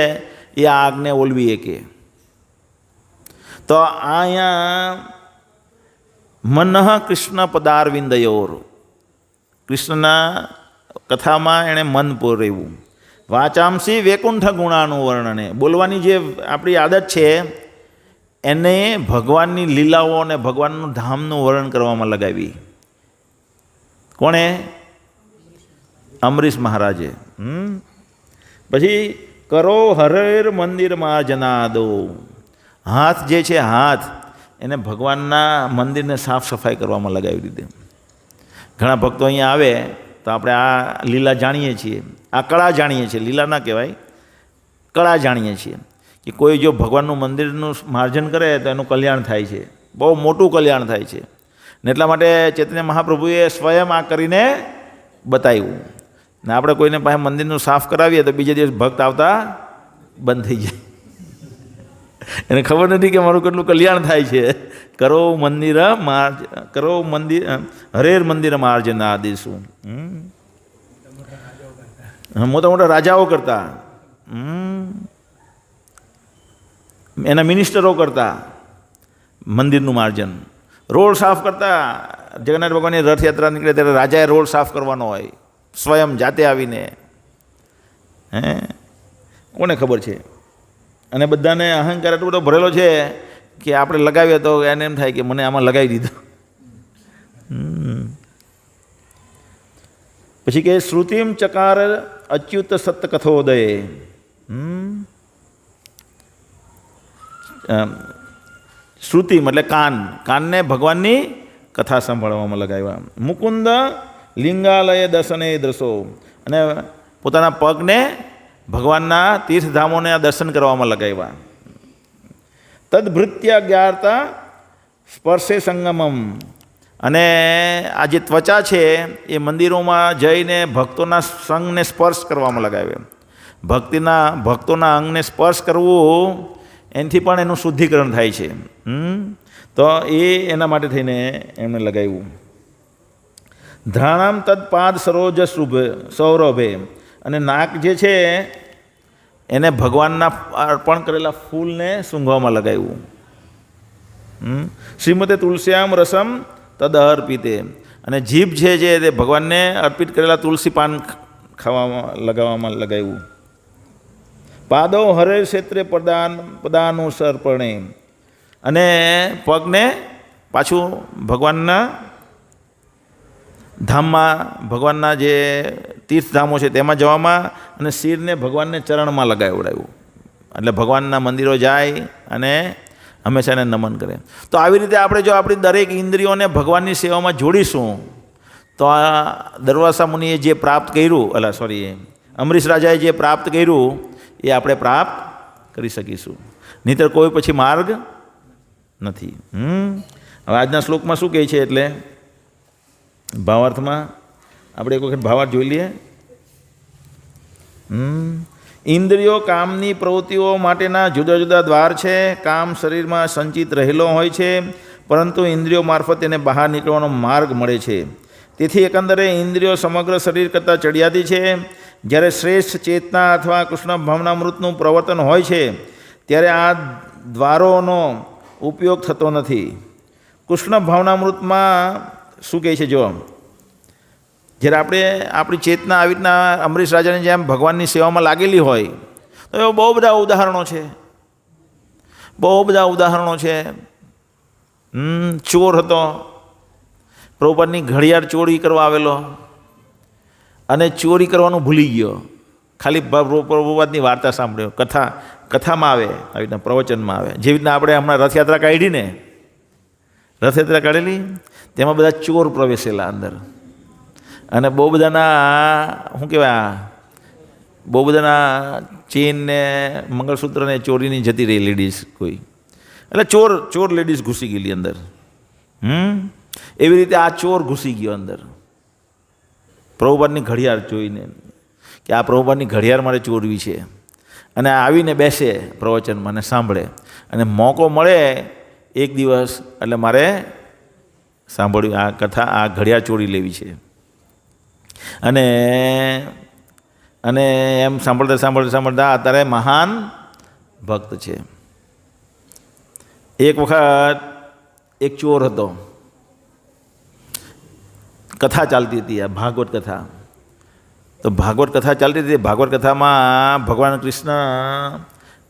એ આ આગને ઓલવી શકે. તો અહીંયા મનઃ કૃષ્ણ પદારવિંદયોર, કૃષ્ણના કથામાં એણે મન પૂરેવું. વાચાંસી વૈકુંઠ ગુણાનું વર્ણને, બોલવાની જે આપણી આદત છે એને ભગવાનની લીલાઓ અને ભગવાનનું ધામનું વર્ણન કરવામાં લગાવી. કોણે? અમરીશ મહારાજે. પછી કરો હરેર મંદિર માર્જનાદો, હાથ જે છે હાથ એને ભગવાનના મંદિરને સાફ સફાઈ કરવામાં લગાવી દીધી. ઘણા ભક્તો અહીંયા આવે તો આપણે આ લીલા જાણીએ છીએ, આ કળા જાણીએ છીએ, લીલા ના કહેવાય, કળા જાણીએ છીએ કે કોઈ જો ભગવાનનું મંદિરનું માર્જન કરે તો એનું કલ્યાણ થાય છે, બહુ મોટું કલ્યાણ થાય છે. ને એટલા માટે ચૈતન્ય મહાપ્રભુએ સ્વયં આ કરીને બતાવ્યું. ને આપણે કોઈને પાસે મંદિરનું સાફ કરાવીએ તો બીજે દિવસ ભક્ત આવતા બંધ થઈ જાય. એને ખબર નથી કે મારું કેટલું કલ્યાણ થાય છે. કરો મંદિર હરેર મંદિર માર્જન આદિશું. મોટા મોટા રાજાઓ કરતા, એના મિનિસ્ટરો કરતા મંદિરનું માર્જન. રોડ સાફ કરતા, જગન્નાથ ભગવાનની રથયાત્રા નીકળે ત્યારે રાજાએ રોડ સાફ કરવાનો હોય સ્વયં જાતે આવીને. કોને ખબર છે? અને બધાને અહંકાર એટલો બધો ભરેલો છે કે આપણે લગાવીએ તો એને એમ થાય કે મને આમાં લગાવી દીધું. પછી કે શ્રુતિમ ચકાર અચ્યુત સત્ય કથોદય, શ્રુતિ એટલે કાનને ભગવાનની કથા સાંભળવામાં લગાવ્યા. મુકુંદ લિંગાલય દર્શને દ્રશો, અને પોતાના પગને ભગવાનના તીર્થધામોને દર્શન કરવામાં લગાવ્યા. તદભૃત્ય જ્ઞાતા સ્પર્શે સંગમમ, અને આ જે ત્વચા છે એ મંદિરોમાં જઈને ભક્તોના સંગને સ્પર્શ કરવામાં લગાવ્યો. ભક્તોના અંગને સ્પર્શ કરવું એનાથી પણ એનું શુદ્ધિકરણ થાય છે. તો એ એના માટે થઈને એમણે લગાવ્યું. ધ્રાણામ તદ પાદ સરોજ સૌરભે, અને નાક જે છે એને ભગવાનના અર્પણ કરેલા ફૂલને સૂંઘવામાં લગાવ્યું. શ્રીમતે તુલસ્યામ રસમ તદ અર્પિતે, અને જીભ છે જે તે ભગવાનને અર્પિત કરેલા તુલસી પાન ખાવામાં લગાવવામાં લગાવ્યું. પાદો હરે ક્ષેત્રે પદાનુસર્પણે, અને પગને પાછું ભગવાનના ધામમાં, ભગવાનના જે તીર્થધામો છે તેમાં જવામાં, અને શિરને ભગવાનને ચરણમાં લગાવડાવ્યું. એટલે ભગવાનના મંદિરો જાય અને હંમેશા એને નમન કરે. તો આવી રીતે આપણે જો આપણી દરેક ઇન્દ્રિયોને ભગવાનની સેવામાં જોડીશું તો આ દરવાસા મુનિએ જે પ્રાપ્ત કર્યું, અમરીશ રાજાએ જે પ્રાપ્ત કર્યું એ આપણે પ્રાપ્ત કરી શકીશું. નહીંતર કોઈ પછી માર્ગ નથી. હવે આજના શ્લોકમાં શું કહે છે, એટલે ભાવાર્થમાં આપણે એક વખત ભાવાર્થ જોઈ લઈએ. ઇન્દ્રિયો કામની પ્રવૃત્તિઓ માટેના જુદા જુદા દ્વાર છે. કામ શરીરમાં સંચિત રહેલો હોય છે, પરંતુ ઇન્દ્રિયો મારફત તેને બહાર નીકળવાનો માર્ગ મળે છે. તેથી એકંદરે ઇન્દ્રિયો સમગ્ર શરીર કરતાં ચડિયાતી છે. જ્યારે શ્રેષ્ઠ ચેતના અથવા કૃષ્ણ ભાવનામૃતનું પ્રવર્તન હોય છે ત્યારે આ દ્વારોનો ઉપયોગ થતો નથી. કૃષ્ણ ભાવનામૃતમાં શું કહે છે, જો જ્યારે આપણે આપણી ચેતના આવી રીતના અમરીશ રાજાની જેમ ભગવાનની સેવામાં લાગેલી હોય તો એવા બહુ બધા ઉદાહરણો છે, બહુ બધા ઉદાહરણો છે. ચોર હતો, પ્રભુપાદની ઘડિયાળ ચોરી કરવા આવેલો અને ચોરી કરવાનું ભૂલી ગયો. ખાલી પ્રભુપાદની વાર્તા સાંભળ્યો, કથામાં આવે, આવી રીતના પ્રવચનમાં આવે. જેવી રીતના આપણે હમણાં રથયાત્રા કાઢી ને, રથયાત્રા કાઢેલી, તેમાં બધા ચોર પ્રવેશેલા અંદર, અને બહુ બધાના શું કહેવાય, બહુ બધાના ચેન ને મંગળસૂત્રને ચોરીની જતી રહી લેડીઝ કોઈ, એટલે ચોર લેડીઝ ઘૂસી ગયેલી અંદર. એવી રીતે આ ચોર ઘૂસી ગયો અંદર પ્રભુપાદની ઘડિયાળ જોઈને કે આ પ્રભુપાદની ઘડિયાળ મારે ચોરવી છે, અને આવીને બેસે પ્રવચનમાં અને સાંભળે, અને મોકો મળે એક દિવસ એટલે મારે સાંભળ્યું આ કથા, આ ઘડિયાળ ચોરી લેવી છે. અને એમ સાંભળતા અત્યારે મહાન ભક્ત છે. એક વખત એક ચોર હતો, કથા ચાલતી હતી, આ ભાગવત કથા. તો ભાગવત કથા ચાલતી હતી, ભાગવત કથામાં ભગવાન કૃષ્ણ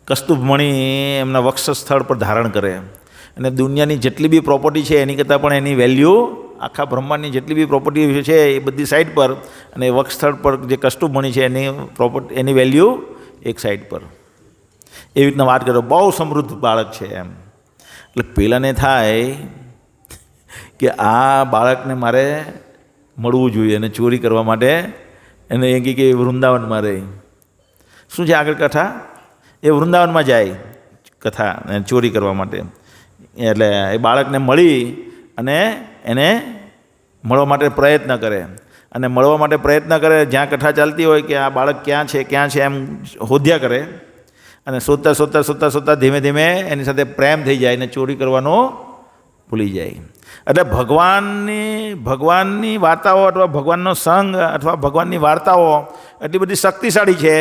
કસ્તુભમણી એમના વક્ષસ્થળ પર ધારણ કરે, અને દુનિયાની જેટલી બી પ્રોપર્ટી છે એની કરતાં પણ એની વેલ્યુ, આખા બ્રહ્માંડની જેટલી બી પ્રોપર્ટી છે એ બધી સાઈડ પર, અને વક્ષસ્થળ પર જે કસ્તુભમણી છે એની વેલ્યુ એક સાઈડ પર. એવી રીતના વાત કરો, બહુ સમૃદ્ધ બાળક છે એમ. એટલે પેલાને થાય કે આ બાળકને મારે મળવું જોઈએ, અને ચોરી કરવા માટે એને એ કે વૃંદાવનમાં રહે. શું છે આગળ કથા, એ વૃંદાવનમાં જાય કથા ચોરી કરવા માટે. એટલે એ બાળકને મળી અને એને મળવા માટે પ્રયત્ન કરે, અને મળવા માટે પ્રયત્ન કરે, જ્યાં કથા ચાલતી હોય કે આ બાળક ક્યાં છે એમ શોધ્યા કરે, અને શોધતા ધીમે ધીમે એની સાથે પ્રેમ થઈ જાય અને ચોરી કરવાનો ભૂલી જાય. એટલે ભગવાનની વાર્તાઓ અથવા ભગવાનનો સંગ અથવા ભગવાનની વાર્તાઓ એટલી બધી શક્તિશાળી છે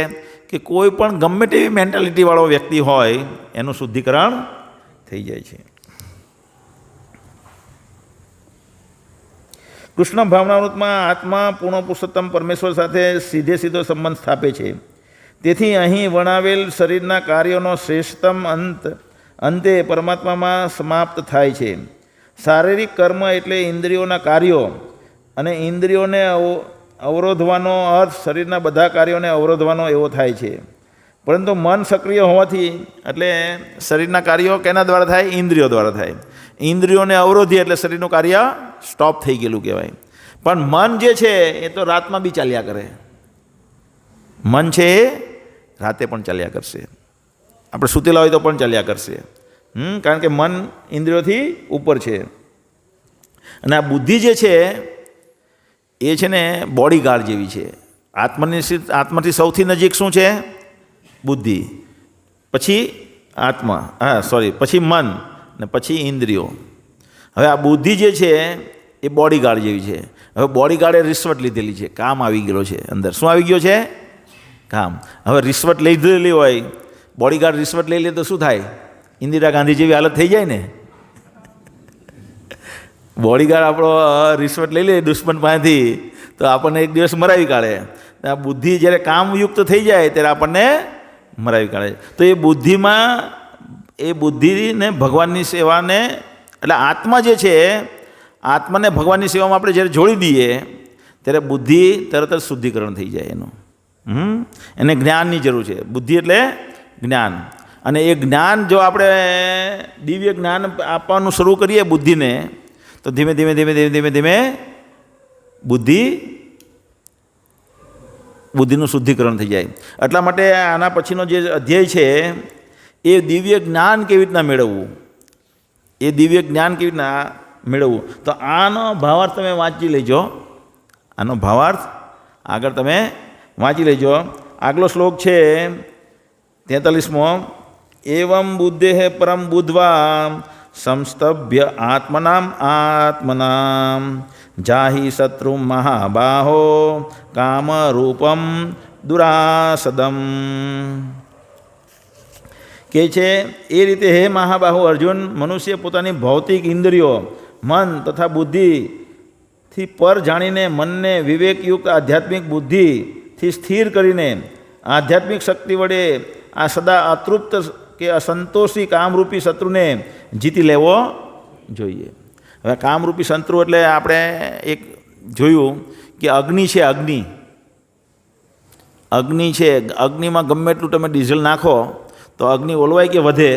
કે કોઈ પણ ગમે તેવી મેન્ટાલિટીવાળો વ્યક્તિ હોય એનું શુદ્ધિકરણ થઈ જાય છે. કૃષ્ણ ભાવનામૃતમાં આત્મા પૂર્ણ પુરુષોત્તમ પરમેશ્વર સાથે સીધો સંબંધ સ્થાપે છે. તેથી અહીં વર્ણવેલ શરીરના કાર્યોનો શ્રેષ્ઠતમ અંતે પરમાત્મામાં સમાપ્ત થાય છે. શારીરિક કર્મ એટલે ઇન્દ્રિયોના કાર્યો, અને ઇન્દ્રિયોને અવરોધવાનો અર્થ શરીરના બધા કાર્યોને અવરોધવાનો એવો થાય છે. પરંતુ મન સક્રિય હોવાથી, એટલે શરીરના કાર્યો કેના દ્વારા થાય, ઇન્દ્રિયો દ્વારા થાય. ઇન્દ્રિયોને અવરોધી એટલે શરીરનું કાર્ય સ્ટોપ થઈ ગયેલું કહેવાય. પણ મન જે છે એ તો રાતમાં બી ચાલ્યા કરે. મન છે એ રાતે પણ ચાલ્યા કરશે, આપણે સૂતેલા હોય તો પણ ચાલ્યા કરશે. કારણ કે મન ઇન્દ્રિયોથી ઉપર છે. અને આ બુદ્ધિ જે છે એ છે ને બોડીગાર્ડ જેવી છે. આત્માથી સૌથી નજીક શું છે, બુદ્ધિ. પછી આત્મા, હા સોરી, પછી મન ને પછી ઇન્દ્રિયો. હવે આ બુદ્ધિ જે છે એ બોડીગાર્ડ જેવી છે. હવે બોડીગાર્ડે રિશ્વત લીધેલી છે, કામ આવી ગયેલો છે અંદર. શું આવી ગયો છે? કામ. હવે રિશ્વત લીધેલી હોય, બોડીગાર્ડ રિશ્વત લઈ લે તો શું થાય? ઇન્દિરા ગાંધી જેવી હાલત થઈ જાય ને. બોડીગાર્ડ આપણો રિશ્વત લઈ લે દુશ્મન પાસેથી તો આપણને એક દિવસ મરાવી કાઢે. આ બુદ્ધિ જ્યારે કામયુક્ત થઈ જાય ત્યારે આપણને મરાવી કાઢે. તો એ બુદ્ધિમાં, એ બુદ્ધિને ભગવાનની સેવાને, એટલે આત્મા જે છે, આત્માને ભગવાનની સેવામાં આપણે જ્યારે જોડી દઈએ ત્યારે બુદ્ધિ તરત જ શુદ્ધિકરણ થઈ જાય એનું. એને જ્ઞાનની જરૂર છે. બુદ્ધિ એટલે જ્ઞાન. અને એ જ્ઞાન જો આપણે દિવ્ય જ્ઞાન આપવાનું શરૂ કરીએ બુદ્ધિને, તો ધીમે ધીમે ધીમે ધીમે ધીમે ધીમે બુદ્ધિનું શુદ્ધિકરણ થઈ જાય. એટલા માટે આના પછીનો જે અધ્યાય છે એ દિવ્ય જ્ઞાન કેવી રીતના મેળવવું, એ દિવ્ય જ્ઞાન કેવી રીતના મેળવવું. તો આનો ભાવાર્થ તમે વાંચી લેજો. આનો ભાવાર્થ આગળ તમે વાંચી લેજો. આગલો શ્લોક છે 43મો. એવમ બુદ્ધે પરમ બુદ્ધવા સંસ્તભ્ય આત્મનામ જાહિ શત્રુ મહાબાહો કામરૂપમ દુરાસદમ. કે છે એ રીતે હે મહાબાહુ અર્જુન, મનુષ્ય પોતાની ભૌતિક ઇન્દ્રિયો, મન તથા બુદ્ધિથી પર જાણીને મનને વિવેકયુક્ત આધ્યાત્મિક બુદ્ધિથી સ્થિર કરીને આધ્યાત્મિક શક્તિ વડે આ સદા અતૃપ્ત કે અસંતોષી કામરૂપી શત્રુને જીતી લેવો જોઈએ. હવે કામરૂપી શત્રુ એટલે આપણે એક જોયું કે અગ્નિ છે. અગ્નિ છે. અગ્નિમાં ગમે એટલું તમે ડીઝલ નાખો તો અગ્નિ ઓલવાય કે વધે?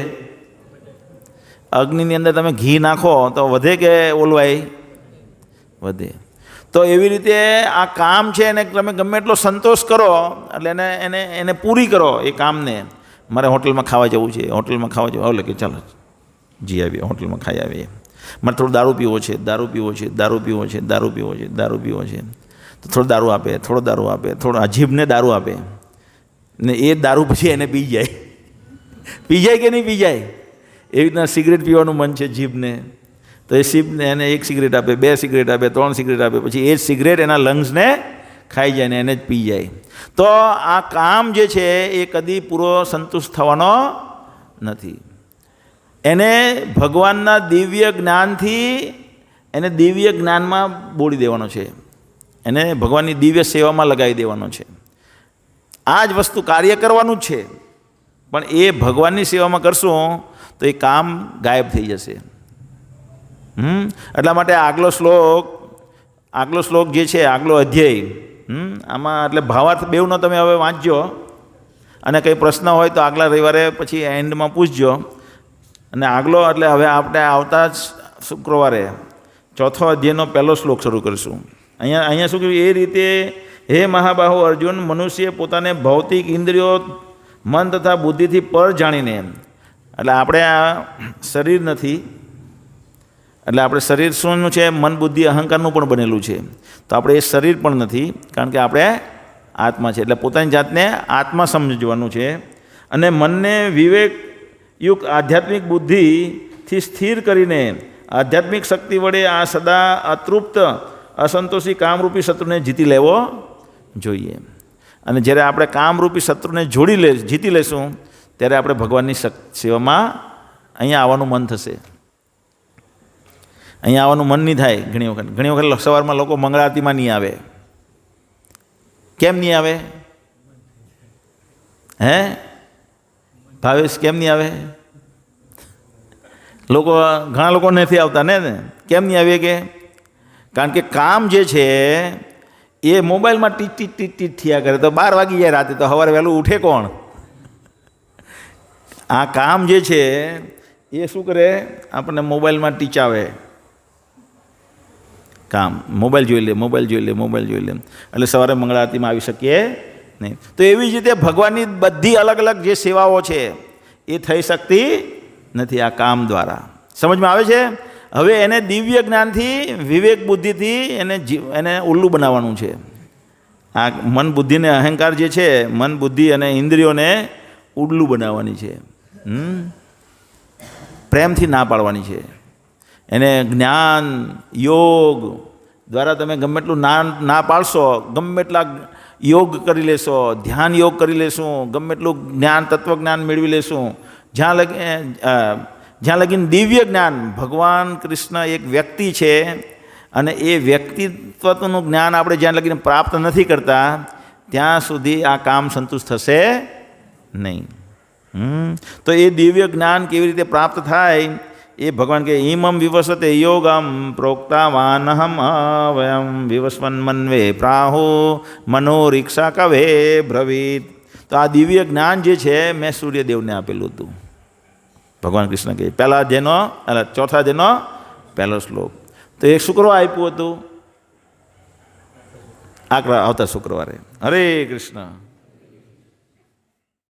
અગ્નિની અંદર તમે ઘી નાખો તો વધે કે ઓલવાય? વધે. તો એવી રીતે આ કામ છે એને તમે ગમે એટલો સંતોષ કરો, એટલે એને પૂરી કરો એ કામને. મારે હોટલમાં ખાવા જવું છે, હોટલમાં ખાવા જવું, એટલે કે ચાલો જી આવીએ, હોટલમાં ખાઈ આવીએ. મારે થોડું દારૂ પીવો છે, તો થોડો દારૂ આપે, થોડો અજીબને દારૂ આપે ને એ દારૂ પછી એને પી જાય. પી જાય કે નહીં પી જાય? એવી રીતના સિગરેટ પીવાનું મન છે જીભને, તો એ જીભને એને 1 સિગરેટ આપે, 2 સિગરેટ આપે, 3 સિગરેટ આપે, પછી એ જ સિગરેટ એના લંગ્સને ખાઈ જાય ને એને જ પી જાય. તો આ કામ જે છે એ કદી પૂરો સંતુષ્ટ થવાનો નથી. એને ભગવાનના દિવ્ય જ્ઞાનથી એને દિવ્ય જ્ઞાનમાં બોળી દેવાનો છે, એને ભગવાનની દિવ્ય સેવામાં લગાવી દેવાનો છે. આ જ વસ્તુ કાર્ય કરવાનું જ છે, પણ એ ભગવાનની સેવામાં કરશું તો એ કામ ગાયબ થઈ જશે. એટલા માટે આગલો શ્લોક જે છે, આગલો અધ્યાય, આમાં એટલે ભાવાર્થ બેઉનો તમે હવે વાંચજો, અને કંઈ પ્રશ્ન હોય તો આગલા રવિવારે પછી એન્ડમાં પૂછજો. અને આગલો એટલે હવે આપણે આવતા જ શુક્રવારે 4થો અધ્યાયનો પહેલો શ્લોક શરૂ કરીશું. અહીંયા શું કહ્યું? એ રીતે હે મહાબાહુ અર્જુન, મનુષ્ય પોતાને ભૌતિક ઇન્દ્રિયો, મન તથા બુદ્ધિથી પર જાણીને, એટલે આપણે આ શરીર નથી, એટલે આપણે શરીર શુંનું છે? મન, બુદ્ધિ, અહંકારનું પણ બનેલું છે. તો આપણે એ શરીર પણ નથી, કારણ કે આપણે આત્મા છે. એટલે પોતાની જાતને આત્મા સમજવાનું છે. અને મનને વિવેકયુક્ત આધ્યાત્મિક બુદ્ધિથી સ્થિર કરીને આધ્યાત્મિક શક્તિ વડે આ સદા અતૃપ્ત અસંતોષી કામરૂપી શત્રુને જીતી લેવો જોઈએ. અને જ્યારે આપણે કામરૂપી શત્રુને જીતી લેશું ત્યારે આપણે ભગવાનની સેવામાં અહીંયા આવવાનું મન થશે. અહીંયા આવવાનું મન નહીં થાય. ઘણી વખત સવારમાં લોકો મંગળા આરતીમાં નહીં આવે. કેમ નહીં આવે? હે ભાવેશ, કેમ નહીં આવે? ઘણા લોકો નથી આવતા ને. કેમ નહીં આવે? કારણ કે કામ જે છે એ મોબાઈલમાં ટીટ થયા કરે, તો 12 વાગી જાય રાતે, તો સવારે વહેલું ઉઠે કોણ? આ કામ જે છે એ શું કરે? આપણને મોબાઈલમાં ટીચાવે. કામ મોબાઈલ જોઈ લે, એટલે સવારે મંગળા આરતીમાં આવી શકીએ નહીં. તો એવી જ રીતે ભગવાનની બધી અલગ અલગ જે સેવાઓ છે એ થઈ શકતી નથી આ કામ દ્વારા. સમજમાં આવે છે? હવે એને દિવ્ય જ્ઞાનથી, વિવેક બુદ્ધિથી એને ઉલ્લુ બનાવવાનું છે. આ મન, બુદ્ધિ ને અહંકાર જે છે, મન, બુદ્ધિ અને ઇન્દ્રિયોને ઉલ્લુ બનાવવાની છે. પ્રેમથી ના પાડવાની છે. એને જ્ઞાન યોગ દ્વારા તમે ગમે એટલું ના પાડશો, ગમે એટલા યોગ કરી લેશો, ધ્યાન યોગ કરી લેશું, ગમે એટલું જ્ઞાન તત્વજ્ઞાન મેળવી લેશું, જ્યાં લગીન દિવ્ય જ્ઞાન, ભગવાન કૃષ્ણ એક વ્યક્તિ છે અને એ વ્યક્તિત્વનું જ્ઞાન આપણે જ્યાં લગીને પ્રાપ્ત નથી કરતા ત્યાં સુધી આ કામ સંતુષ્ટ થશે નહીં. તો એ દિવ્ય જ્ઞાન કેવી રીતે પ્રાપ્ત થાય એ ભગવાન કે ઈમમ વિવસતે યોગમ પ્રોક્તાવાનહમ અવયમ વિવસ્વન મન્વે પ્રાહુ મનોરીક્ષા કવે બ્રવીત. તો આ દિવ્ય જ્ઞાન જે છે મેં સૂર્યદેવને આપેલું હતું. ભગવાન કૃષ્ણ કહે પહેલા જેનો ચોથા જેનો પહેલો શ્લોક. તો એક શુક્રવાર આપ્યું હતું, આવતા શુક્રવારે. હરે કૃષ્ણ.